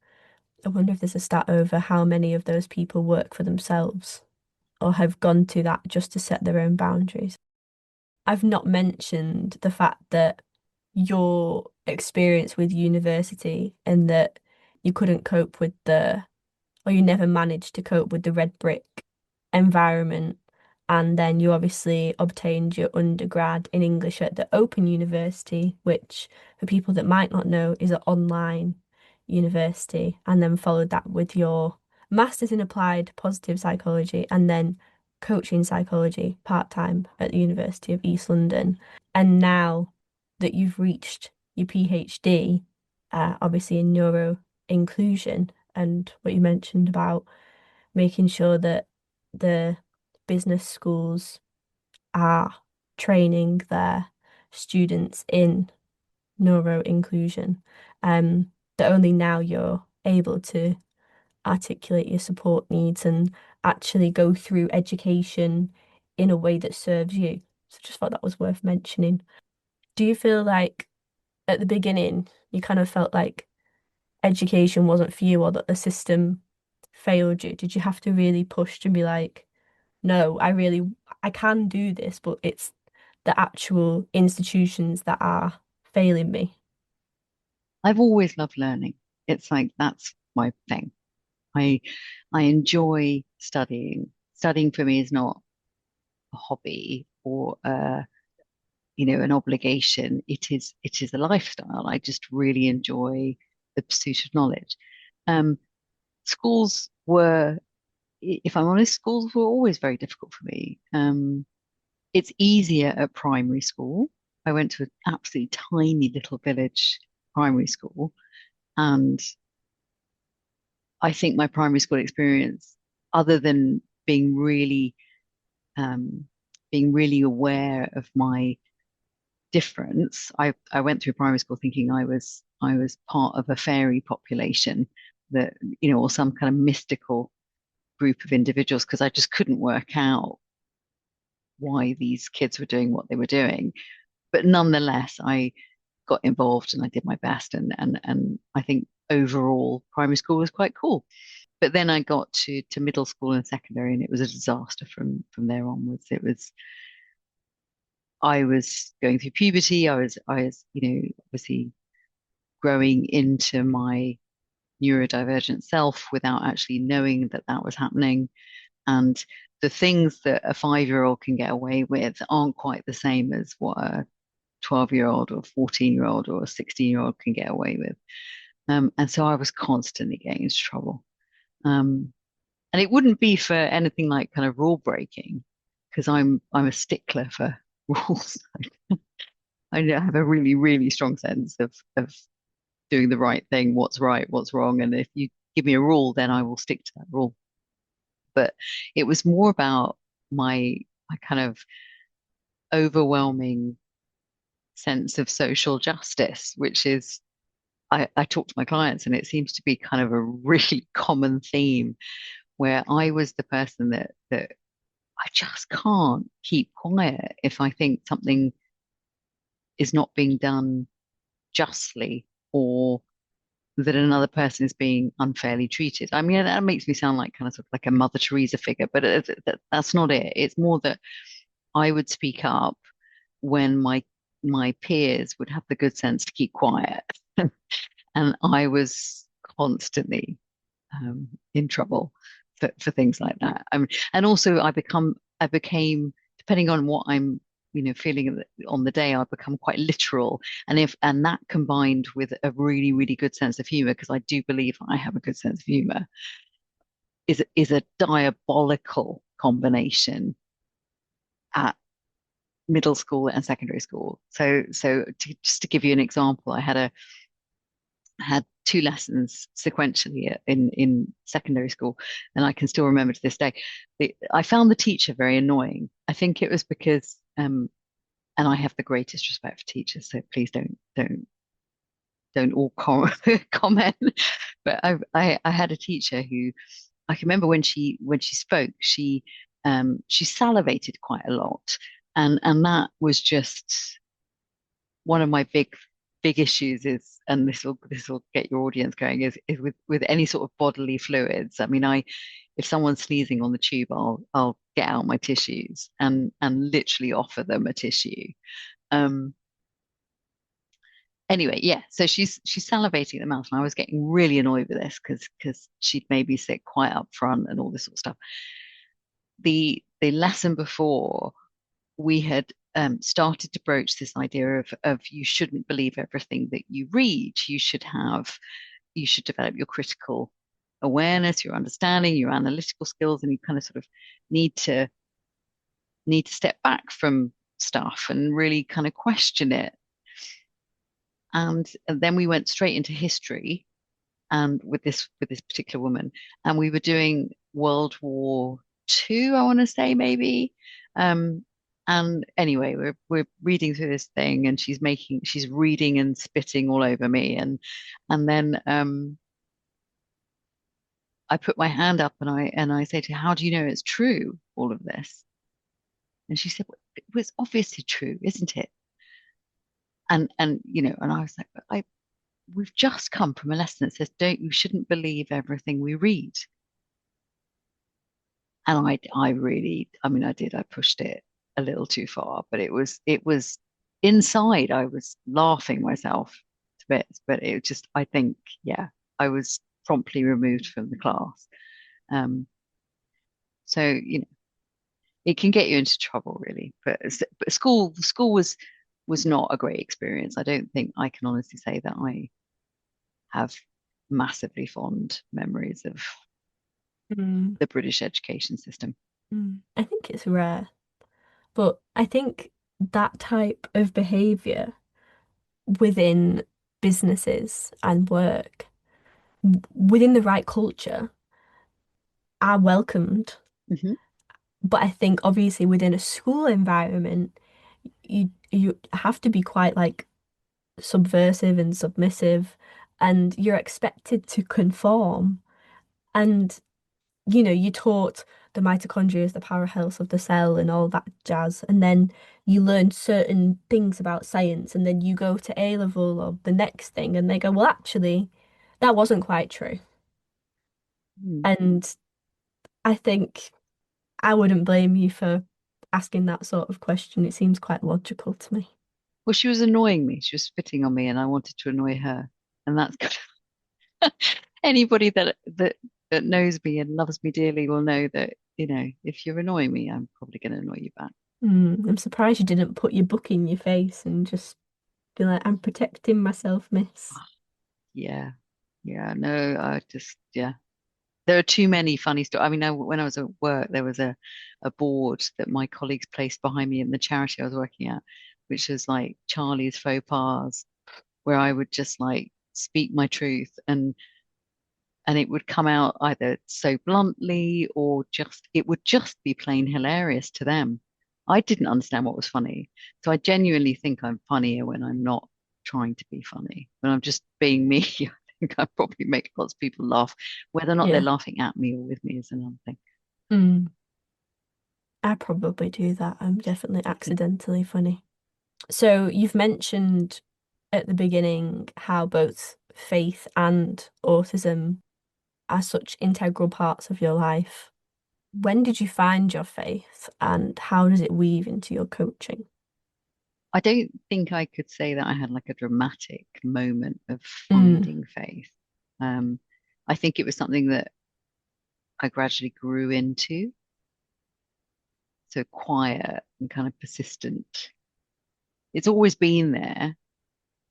I wonder if there's a stat over how many of those people work for themselves or have gone to that just to set their own boundaries. I've not mentioned the fact that your experience with university and that you couldn't cope with or you never managed to cope with the red brick environment. And then you obviously obtained your undergrad in English at the Open University, which, for people that might not know, is an online university, and then followed that with your master's in applied positive psychology and then coaching psychology part-time at the University of East London. And now that you've reached your PhD, obviously in neuro inclusion, and what you mentioned about making sure that the business schools are training their students in neuro inclusion, that only now you're able to articulate your support needs and actually go through education in a way that serves you. So just thought that was worth mentioning. Do you feel like at the beginning you kind of felt like education wasn't for you or that the system failed you? Did you have to really push to be like, no, I can do this, but it's the actual institutions that are failing me? I've always loved learning. It's like that's my thing. I I enjoy studying. Studying for me is not a hobby or an obligation. It is a lifestyle. I just really enjoy the pursuit of knowledge. Um, schools were, if I'm honest, schools were always very difficult for me. It's easier at primary school. I went to an absolutely tiny little village primary school, and I think my primary school experience, other than um, being really aware of my difference, I went through primary school thinking I was part of a fairy population that, or some kind of mystical group of individuals because I just couldn't work out why these kids were doing what they were doing. But nonetheless, I got involved and I did my best, and I think overall primary school was quite cool. But then I got to middle school and secondary, and it was a disaster from there onwards. I was going through puberty. I was obviously growing into my neurodivergent self without actually knowing that that was happening. And the things that a 5-year-old can get away with aren't quite the same as what a 12-year-old or 14-year-old or a 16-year-old can get away with. And so I was constantly getting into trouble. And it wouldn't be for anything like kind of rule breaking, because I'm a stickler for rules. I have a really, really strong sense of doing the right thing, what's right, what's wrong. And if you give me a rule, then I will stick to that rule. But it was more about my kind of overwhelming sense of social justice, which is I talk to my clients, and it seems to be kind of a really common theme where I was the person that I just can't keep quiet if I think something is not being done justly or that another person is being unfairly treated. I mean, that makes me sound like kind of sort of like a Mother Teresa figure, but that's not it. It's more that I would speak up when my peers would have the good sense to keep quiet. And I was constantly in trouble for things like that. And also I became, depending on what I'm, feeling on the day, I become quite literal. And that combined with a really, really good sense of humor, because I do believe I have a good sense of humor, is a diabolical combination at middle school and secondary school. Just to give you an example, I had two lessons sequentially in secondary school, and I can still remember to this day. I found the teacher very annoying. I think it was because, and I have the greatest respect for teachers, so please don't all comment. But I had a teacher who I can remember when she spoke, she salivated quite a lot, and that was just one of my big issues is, and this will get your audience going, is with any sort of bodily fluids. I mean, if someone's sneezing on the tube, I'll get out my tissues and literally offer them a tissue. Anyway, yeah, so she's salivating at the mouth, and I was getting really annoyed with this because she'd made me sit quite up front and all this sort of stuff. The lesson before, we had started to broach this idea of you shouldn't believe everything that you read. You should develop your critical awareness, your understanding, your analytical skills, and you kind of sort of need to step back from stuff and really kind of question it. And then we went straight into history, and with this particular woman, and we were doing World War II, I want to say maybe. And anyway, we're reading through this thing, and she's reading and spitting all over me, and then I put my hand up and I say to her, "How do you know it's true, all of this?" And she said, "Well, it was obviously true, isn't it?" And I was like, we've just come from a lesson that says you shouldn't believe everything we read. And I pushed it a little too far, but it was inside, I was laughing myself to bits, but it just, I think, yeah, I was promptly removed from the class. So, it can get you into trouble, really. But school was not a great experience. I don't think I can honestly say that I have massively fond memories of the British education system. I think it's rare, but I think that type of behavior within businesses and work, within the right culture, are welcomed. Mm-hmm. But I think obviously within a school environment, you have to be quite like subversive and submissive, and you're expected to conform. And you taught the mitochondria is the powerhouse of the cell and all that jazz, and then you learn certain things about science, and then you go to A level or the next thing, and they go, well, actually, that wasn't quite true. Mm. And I think I wouldn't blame you for asking that sort of question. It seems quite logical to me. Well, she was annoying me. She was spitting on me, and I wanted to annoy her. And that's good. Anybody that knows me and loves me dearly will know that, if you're annoying me, I'm probably going to annoy you back. I'm surprised you didn't put your book in your face and just be like, I'm protecting myself, miss. Yeah. Yeah. No, yeah. There are too many funny stories. I mean, when I was at work, there was a board that my colleagues placed behind me in the charity I was working at, which was like Charlie's faux pas, where I would just like speak my truth, and it would come out either so bluntly or it would just be plain hilarious to them. I didn't understand what was funny. So I genuinely think I'm funnier when I'm not trying to be funny. When I'm just being me, I think I probably make lots of people laugh. Whether or not they're laughing at me or with me is another thing. I probably do that. I'm definitely accidentally funny. So you've mentioned at the beginning how both faith and autism are such integral parts of your life. When did you find your faith, and how does it weave into your coaching? I don't think I could say that I had like a dramatic moment of finding faith. I think it was something that I gradually grew into. So quiet and kind of persistent. It's always been there,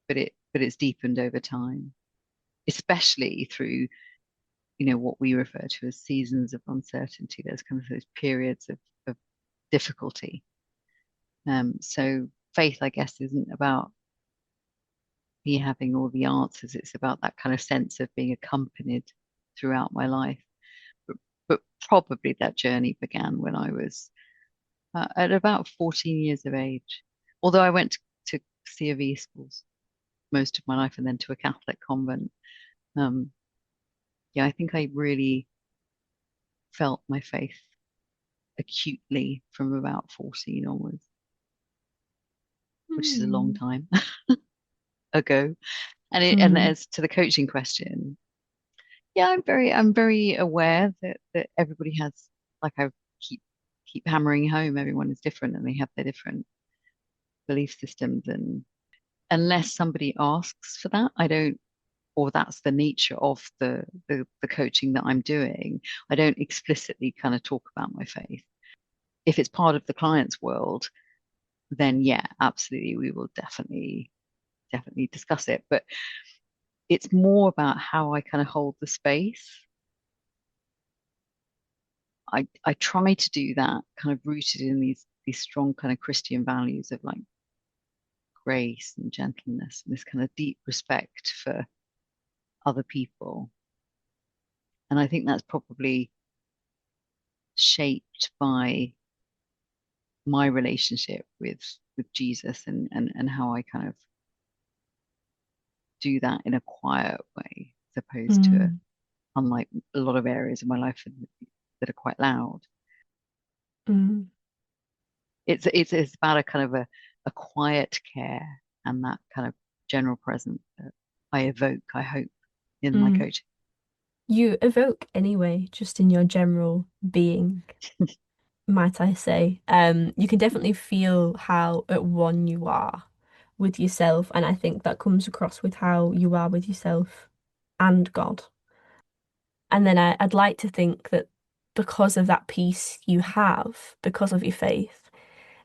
but it's deepened over time, especially through, what we refer to as seasons of uncertainty. There's kind of those periods of difficulty. So faith, I guess, isn't about me having all the answers. It's about that kind of sense of being accompanied throughout my life. But probably that journey began when I was at about 14 years of age. Although I went to C of E schools most of my life and then to a Catholic convent. Um, yeah, I think I really felt my faith acutely from about 14 onwards, which is a long time ago. And as to the coaching question, yeah, I'm very aware that everybody has, like I keep hammering home, everyone is different and they have their different belief systems, and unless somebody asks for that, I don't, or that's the nature of the coaching that I'm doing, I don't explicitly kind of talk about my faith. If it's part of the client's world, then yeah, absolutely, we will definitely discuss it. But it's more about how I kind of hold the space. I try to do that kind of rooted in these strong kind of Christian values of like grace and gentleness and this kind of deep respect for other people. And I think that's probably shaped by my relationship with Jesus, and how I kind of do that in a quiet way, as opposed to unlike a lot of areas of my life that are quite loud. It's about a kind of a quiet care and that kind of general presence that I evoke, I hope, in my coaching. You evoke anyway, just in your general being, might I say. You can definitely feel how at one you are with yourself, and I think that comes across with how you are with yourself and God. And then I'd like to think that because of that peace you have, because of your faith,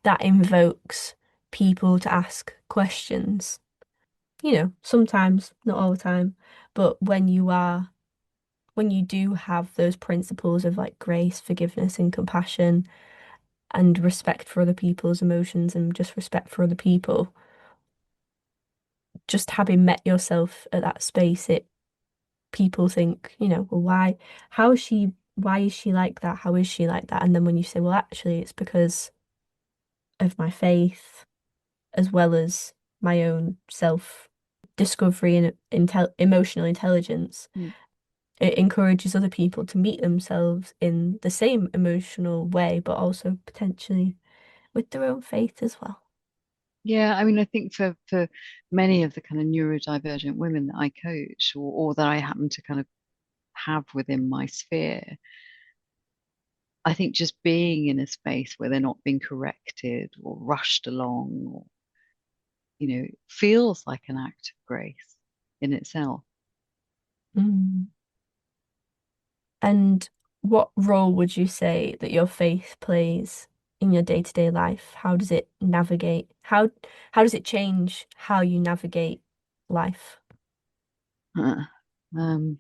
that invokes people to ask questions. You know, sometimes, not all the time, but when you do have those principles of like grace, forgiveness, and compassion, and respect for other people's emotions and just respect for other people, just having met yourself at that space, it people think, you know, well, why is she like that? How is she like that? And then when you say, well, actually, it's because of my faith as well as my own self discovery and emotional intelligence. It encourages other people to meet themselves in the same emotional way, but also potentially with their own faith as well. Yeah, I mean, I think for many of the kind of neurodivergent women that I coach, or that I happen to kind of have within my sphere, I think just being in a space where they're not being corrected or rushed along, or feels like an act of grace in itself. And what role would you say that your faith plays in your day-to-day life? How does it navigate? How does it change how you navigate life? Um,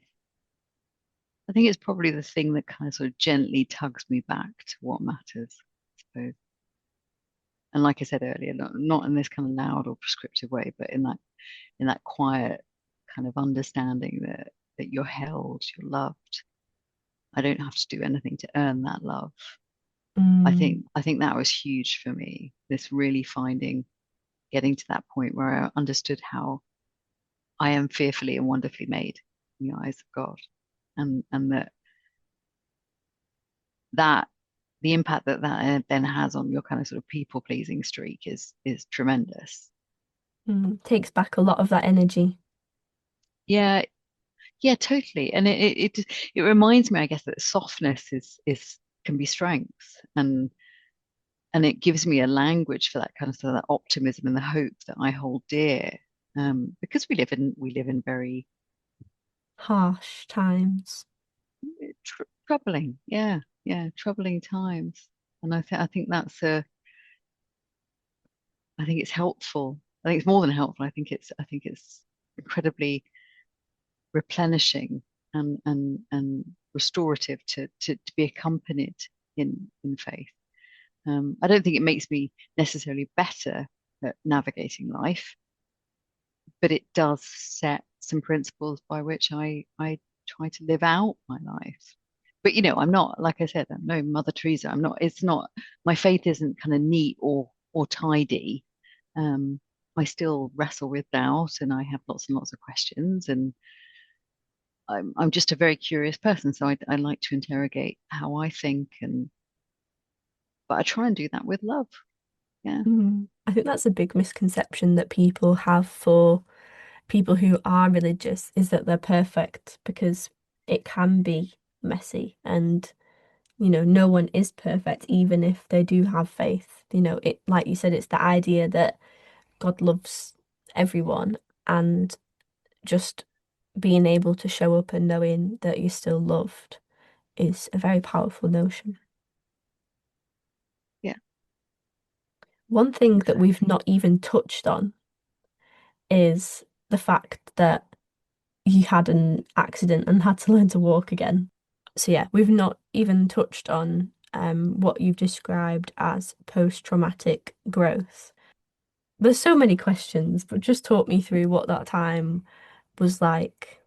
I think it's probably the thing that kind of sort of gently tugs me back to what matters, I suppose. And like I said earlier, not in this kind of loud or prescriptive way, but in that quiet kind of understanding that you're held, you're loved. I don't have to do anything to earn that love. I think that was huge for me. This really getting to that point where I understood how I am fearfully and wonderfully made in the eyes of God, and that the impact that then has on your kind of sort of people pleasing streak is tremendous. Takes back a lot of that energy. Yeah, yeah, totally. And it reminds me, I guess, that softness is can be strength, and it gives me a language for that kind of sort of that optimism and the hope that I hold dear. Because we live in very Harsh times. troubling, troubling times. And I think it's helpful. I think it's more than helpful. I think it's incredibly replenishing and restorative to be accompanied in faith. I don't think it makes me necessarily better at navigating life, but it does set some principles by which I try to live out my life. But I'm not, like I said, I'm no Mother Teresa. I'm not. It's not. My faith isn't kind of neat or tidy. I still wrestle with doubt, and I have lots and lots of questions, and I'm just a very curious person, so I like to interrogate how I think, but I try and do that with love. Yeah. I think that's a big misconception that people have for people who are religious, is that they're perfect, because it can be messy, and no one is perfect, even if they do have faith. It, like you said, it's the idea that God loves everyone, and just being able to show up and knowing that you're still loved is a very powerful notion. Yeah. One thing that we've Exactly. not even touched on is the fact that you had an accident and had to learn to walk again. So yeah, we've not even touched on what you've described as post-traumatic growth. There's so many questions, but just talk me through what that time was like.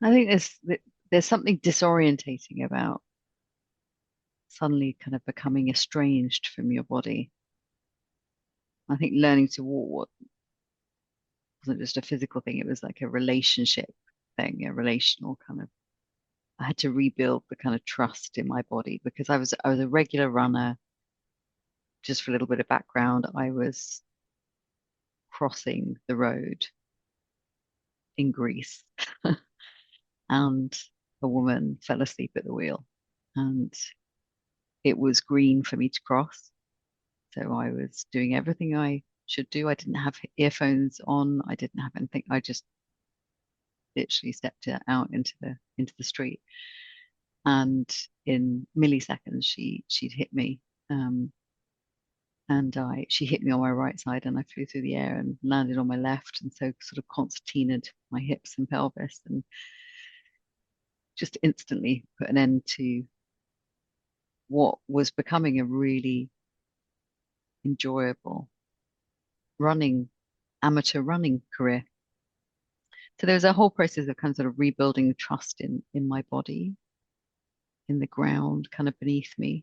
I think there's something disorientating about suddenly kind of becoming estranged from your body. I think learning to walk wasn't just a physical thing, it was like a relationship thing, a relational kind of, I had to rebuild the kind of trust in my body because I was a regular runner. Just for a little bit of background, I was crossing the road in Greece and a woman fell asleep at the wheel and it was green for me to cross. So I was doing everything I should do. I didn't have earphones on. I didn't have anything. I just literally stepped out into the street. And in milliseconds, she'd hit me. And she hit me on my right side and I flew through the air and landed on my left. And so sort of concertinaed my hips and pelvis and just instantly put an end to what was becoming a really enjoyable amateur running career. So there was a whole process of kind of sort of rebuilding trust in my body, in the ground, kind of beneath me,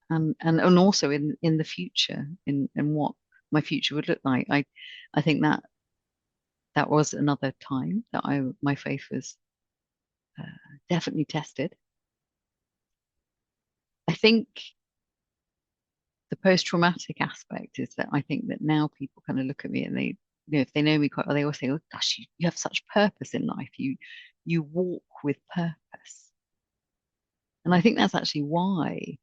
and also in the future, in what my future would look like. I think that was another time that my faith was definitely tested. I think the post-traumatic aspect is that I think that now people kind of look at me and they, if they know me quite well, they always say, "Oh gosh, you have such purpose in life. You walk with purpose." And I think that's actually why,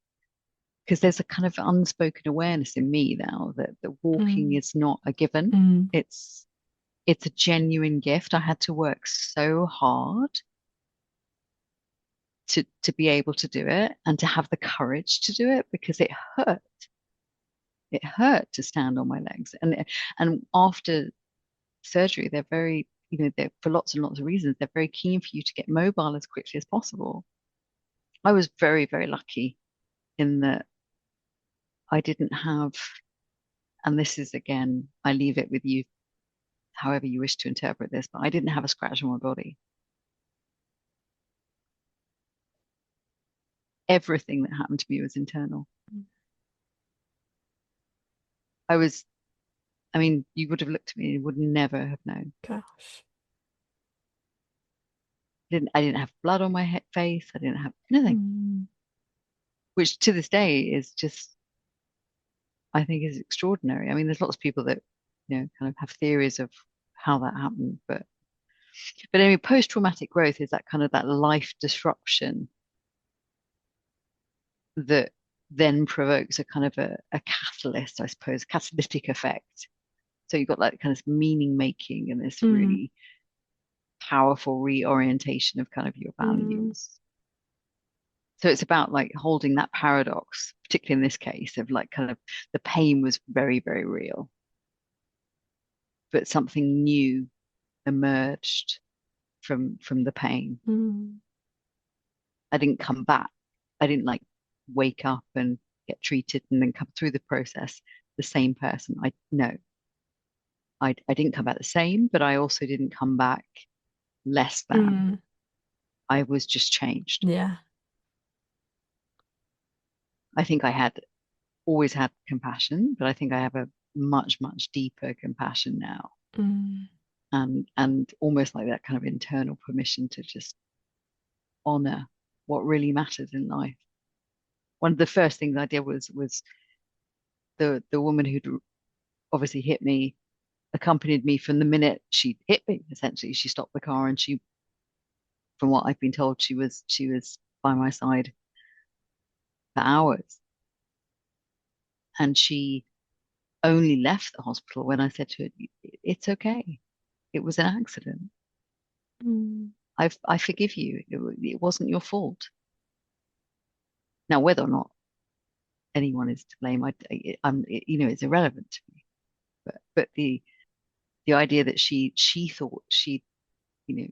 because there's a kind of unspoken awareness in me now that walking Mm. is not a given. Mm. It's a genuine gift. I had to work so hard to be able to do it and to have the courage to do it because it hurt. It hurt to stand on my legs. And after surgery, they're very, they're, for lots and lots of reasons, they're very keen for you to get mobile as quickly as possible. I was very, very lucky in that I didn't have, and this is again, I leave it with you, however you wish to interpret this, but I didn't have a scratch on my body. Everything that happened to me was internal. I mean, you would have looked at me and would never have known. Gosh. I didn't have blood on my face. I didn't have anything, which to this day is just, I think is extraordinary. I mean, there's lots of people that, kind of have theories of how that happened, but anyway, post-traumatic growth is that kind of that life disruption that then provokes a kind of a catalyst, I suppose, catalytic effect. So you've got that kind of meaning making and this really powerful reorientation of kind of your values. So it's about like holding that paradox, particularly in this case, of like kind of the pain was very, very real, but something new emerged from the pain. I didn't come back. I didn't like wake up and get treated and then come through the process the same person. I no, I didn't come back the same, but I also didn't come back less than. Mm. I was just changed. Yeah. I think I had always had compassion, but I think I have a much, much deeper compassion now. Mm. And almost like that kind of internal permission to just honor what really matters in life. One of the first things I did was the woman who'd obviously hit me accompanied me from the minute she hit me. Essentially, she stopped the car and she, from what I've been told, she was by my side for hours. And she only left the hospital when I said to her, "It's okay. It was an accident. Mm. I forgive you. It wasn't your fault." Now, whether or not anyone is to blame, I'm, it's irrelevant to me. But the idea that she thought you know,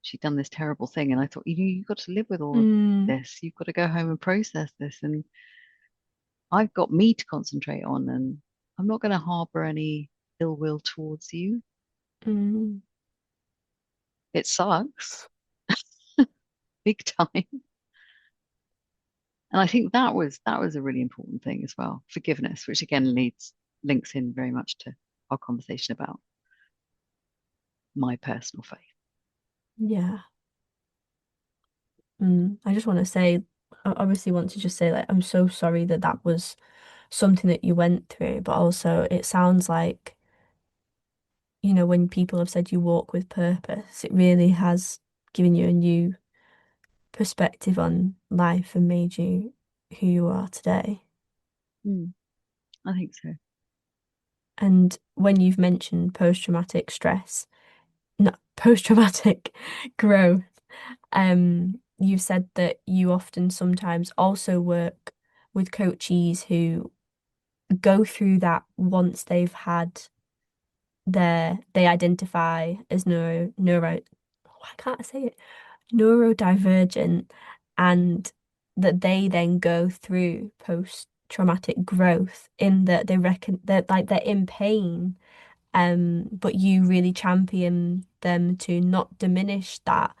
she'd done this terrible thing, and I thought, you've got to live with all of Mm. this. You've got to go home and process this, and I've got me to concentrate on, and I'm not going to harbor any ill will towards you. Mm. It sucks, big time. And I think that was a really important thing as well. Forgiveness, which again links in very much to our conversation about my personal faith. Yeah. I just want to say, I obviously want to just say, like, I'm so sorry that that was something that you went through, but also it sounds like, when people have said you walk with purpose, it really has given you a new perspective on life and made you who you are today. Mm, I think so. And when you've mentioned post-traumatic stress, not post-traumatic growth, you said that you often sometimes also work with coachees who go through that once they've had they identify as why can't I say it? Neurodivergent, and that they then go through post-traumatic growth in that they reckon that like they're in pain, but you really champion them to not diminish that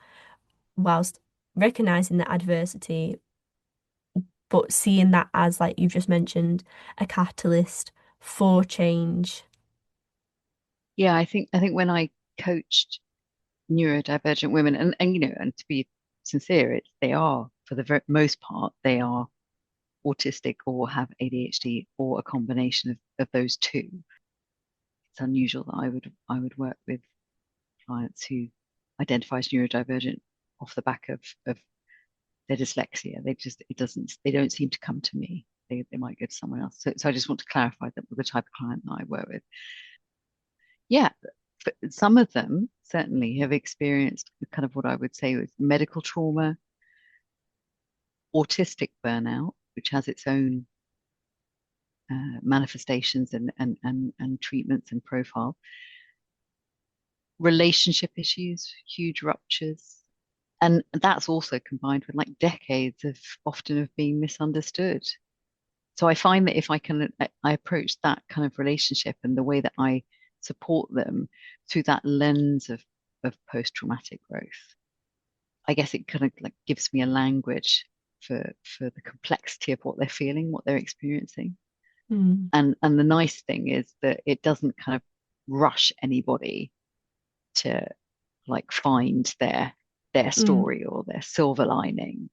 whilst recognizing the adversity, but seeing that as, like you've just mentioned, a catalyst for change. Yeah, I think when I coached neurodivergent women, and to be sincere, they are, for the most part, they are autistic or have ADHD or a combination of those two. It's unusual that I would work with clients who identify as neurodivergent off the back of their dyslexia. They don't seem to come to me. They might go to someone else. So I just want to clarify that with the type of client that I work with. Yeah, some of them certainly have experienced kind of what I would say was medical trauma, autistic burnout, which has its own manifestations and treatments and profile, relationship issues, huge ruptures. And that's also combined with like decades of often of being misunderstood. So I find that if I approach that kind of relationship and the way that I support them through that lens of post-traumatic growth, I guess it kind of like gives me a language for the complexity of what they're feeling, what they're experiencing. Mm. And the nice thing is that it doesn't kind of rush anybody to like find their Mm. story or their silver lining.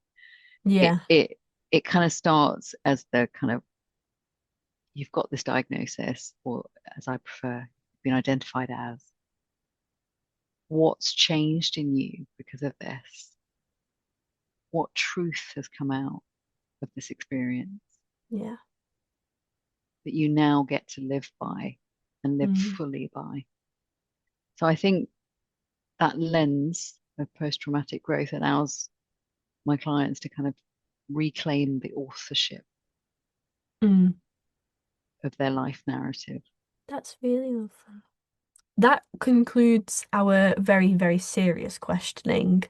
It Yeah. it it kind of starts as the kind of, you've got this diagnosis, or as I prefer, been identified as, what's changed in you because of this? What truth has come out of this experience Yeah. that you now get to live by and live Mm. fully by? So I think that lens of post-traumatic growth allows my clients to kind of reclaim the authorship Mm. of their life narrative. That's really lovely. That concludes our very, very serious questioning.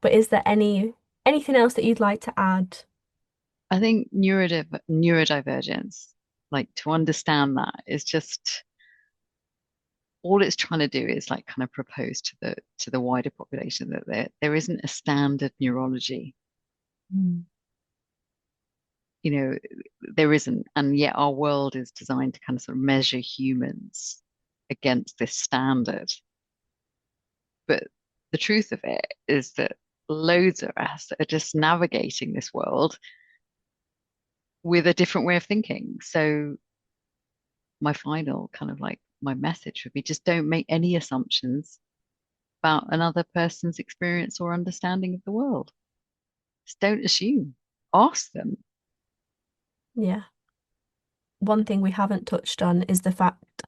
But is there anything else that you'd like to add? I think neurodivergence, like to understand that is just all it's trying to do is like kind of propose to the wider population that there isn't a standard neurology. Mm. You know, there isn't, and yet our world is designed to kind of sort of measure humans against this standard. But the truth of it is that loads of us are just navigating this world with a different way of thinking. So my final kind of like my message would be just don't make any assumptions about another person's experience or understanding of the world. Just don't assume. Ask them. Yeah. One thing we haven't touched on is the fact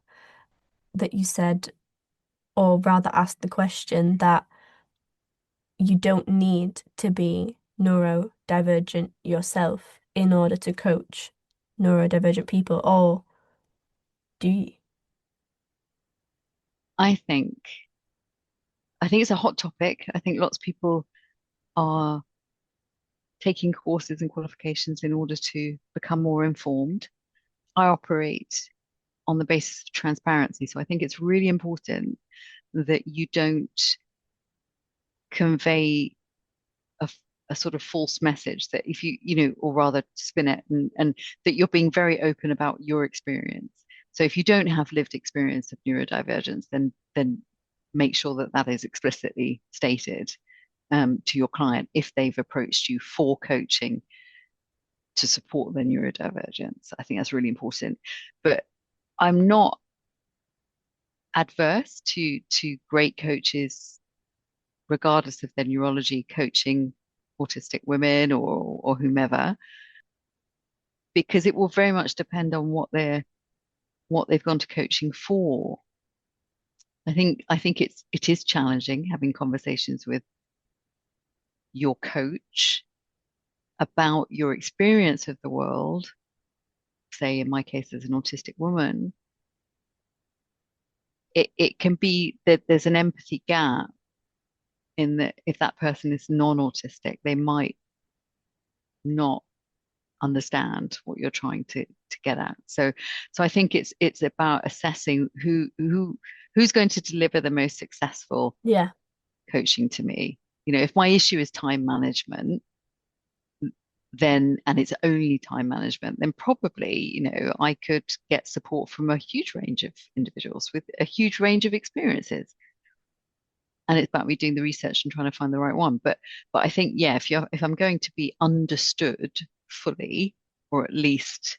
that you said, or rather asked the question, that you don't need to be neurodivergent yourself in order to coach neurodivergent people, or do you? I think I think it's a hot topic. I think lots of people are taking courses and qualifications in order to become more informed. I operate on the basis of transparency. So I think it's really important that you don't convey a, a sort of false message that if or rather spin it and that you're being very open about your experience. So if you don't have lived experience of neurodivergence, then make sure that that is explicitly stated to your client if they've approached you for coaching to support their neurodivergence. I think that's really important. But I'm not adverse to great coaches, regardless of their neurology, coaching autistic women or whomever, because it will very much depend on what they've gone to coaching for. I think it is challenging having conversations with your coach about your experience of the world, say in my case as an autistic woman. It can be that there's an empathy gap in that if that person is non-autistic, they might not understand what you're trying to get at. So I think it's about assessing who's going to deliver the most successful Yeah. coaching to me. If my issue is time management, then and it's only time management, then probably, I could get support from a huge range of individuals with a huge range of experiences. And it's about me doing the research and trying to find the right one. But I think, yeah, if I'm going to be understood fully, or at least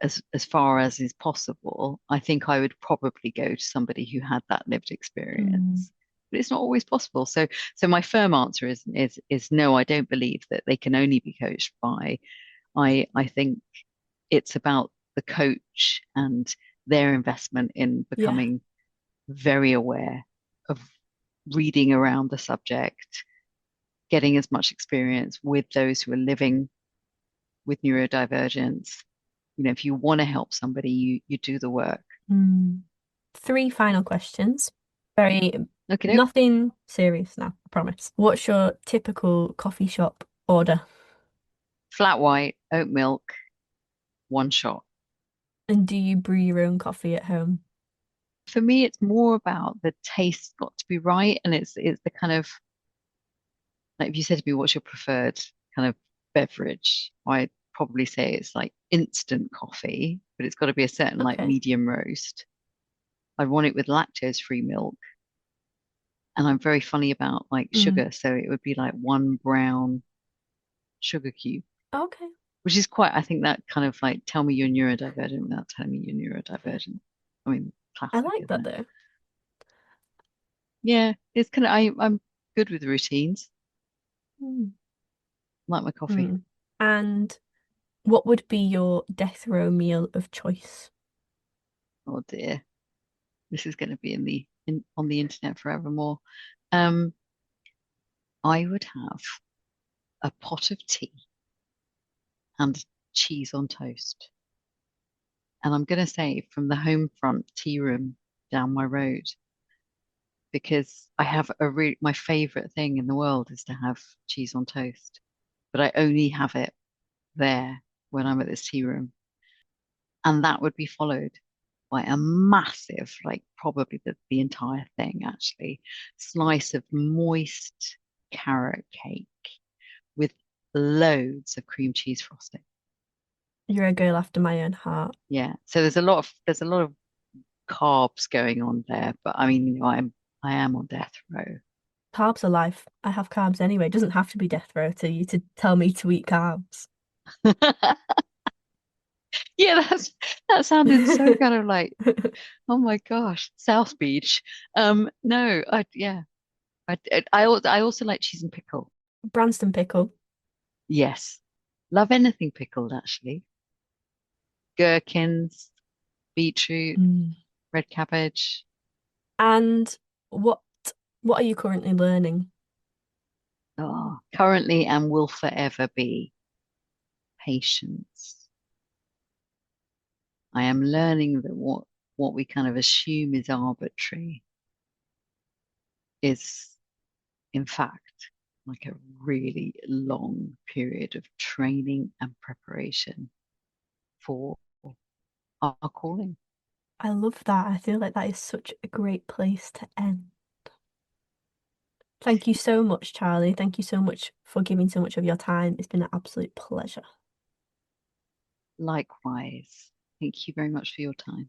as far as is possible, I think I would probably go to somebody who had that lived experience. But it's not always possible. So my firm answer is no, I don't believe that they can only be coached by. I think it's about the coach and their investment in becoming very aware of reading around the subject, getting as much experience with those who are living with neurodivergence. If you want to help somebody, you do the work. 3 final questions. Very Okay. Nothing serious now, I promise. What's your typical coffee shop order? Flat white, oat milk, 1 shot. And do you brew your own coffee at home? For me, it's more about the taste got to be right, and it's the kind of, like if you said to me, what's your preferred kind of beverage? I'd probably say it's like instant coffee, but it's got to be a certain like medium roast. I want it with lactose-free milk. And I'm very funny about like sugar, so it would be like 1 brown sugar cube. Okay. Which is quite, I think that kind of like tell me you're neurodivergent without telling me you're neurodivergent. I mean, classic, I like that though. Yeah, it's kind of I'm good with routines. Like my coffee. And what would be your death row meal of choice? Oh dear, this is going to be on the internet forevermore. I would have a pot of tea and cheese on toast. And I'm going to say from the home front tea room down my road. because I have my favorite thing in the world is to have cheese on toast, but I only have it there when I'm at this tea room. And that would be followed by a massive, like probably the entire thing actually, slice of moist carrot cake with loads of cream cheese frosting. You're a girl after my own heart. Yeah. So there's a lot of carbs going on there, but I mean, I am on death row. Carbs are life. I have carbs anyway. It doesn't have to be death row to you to tell me to eat carbs. Yeah, that sounded so kind of like, oh my gosh, South Beach. No, I also like cheese and pickle. Branston pickle. Yes, love anything pickled actually. Gherkins, beetroot, red cabbage. And what are you currently learning? Oh, currently and will forever be patience. I am learning that what we kind of assume is arbitrary is, in fact, like a really long period of training and preparation for our calling. I love that. I feel like that is such a great place to end. Thank you so much, Charlie. Thank you so much for giving so much of your time. It's been an absolute pleasure. Likewise. Thank you very much for your time.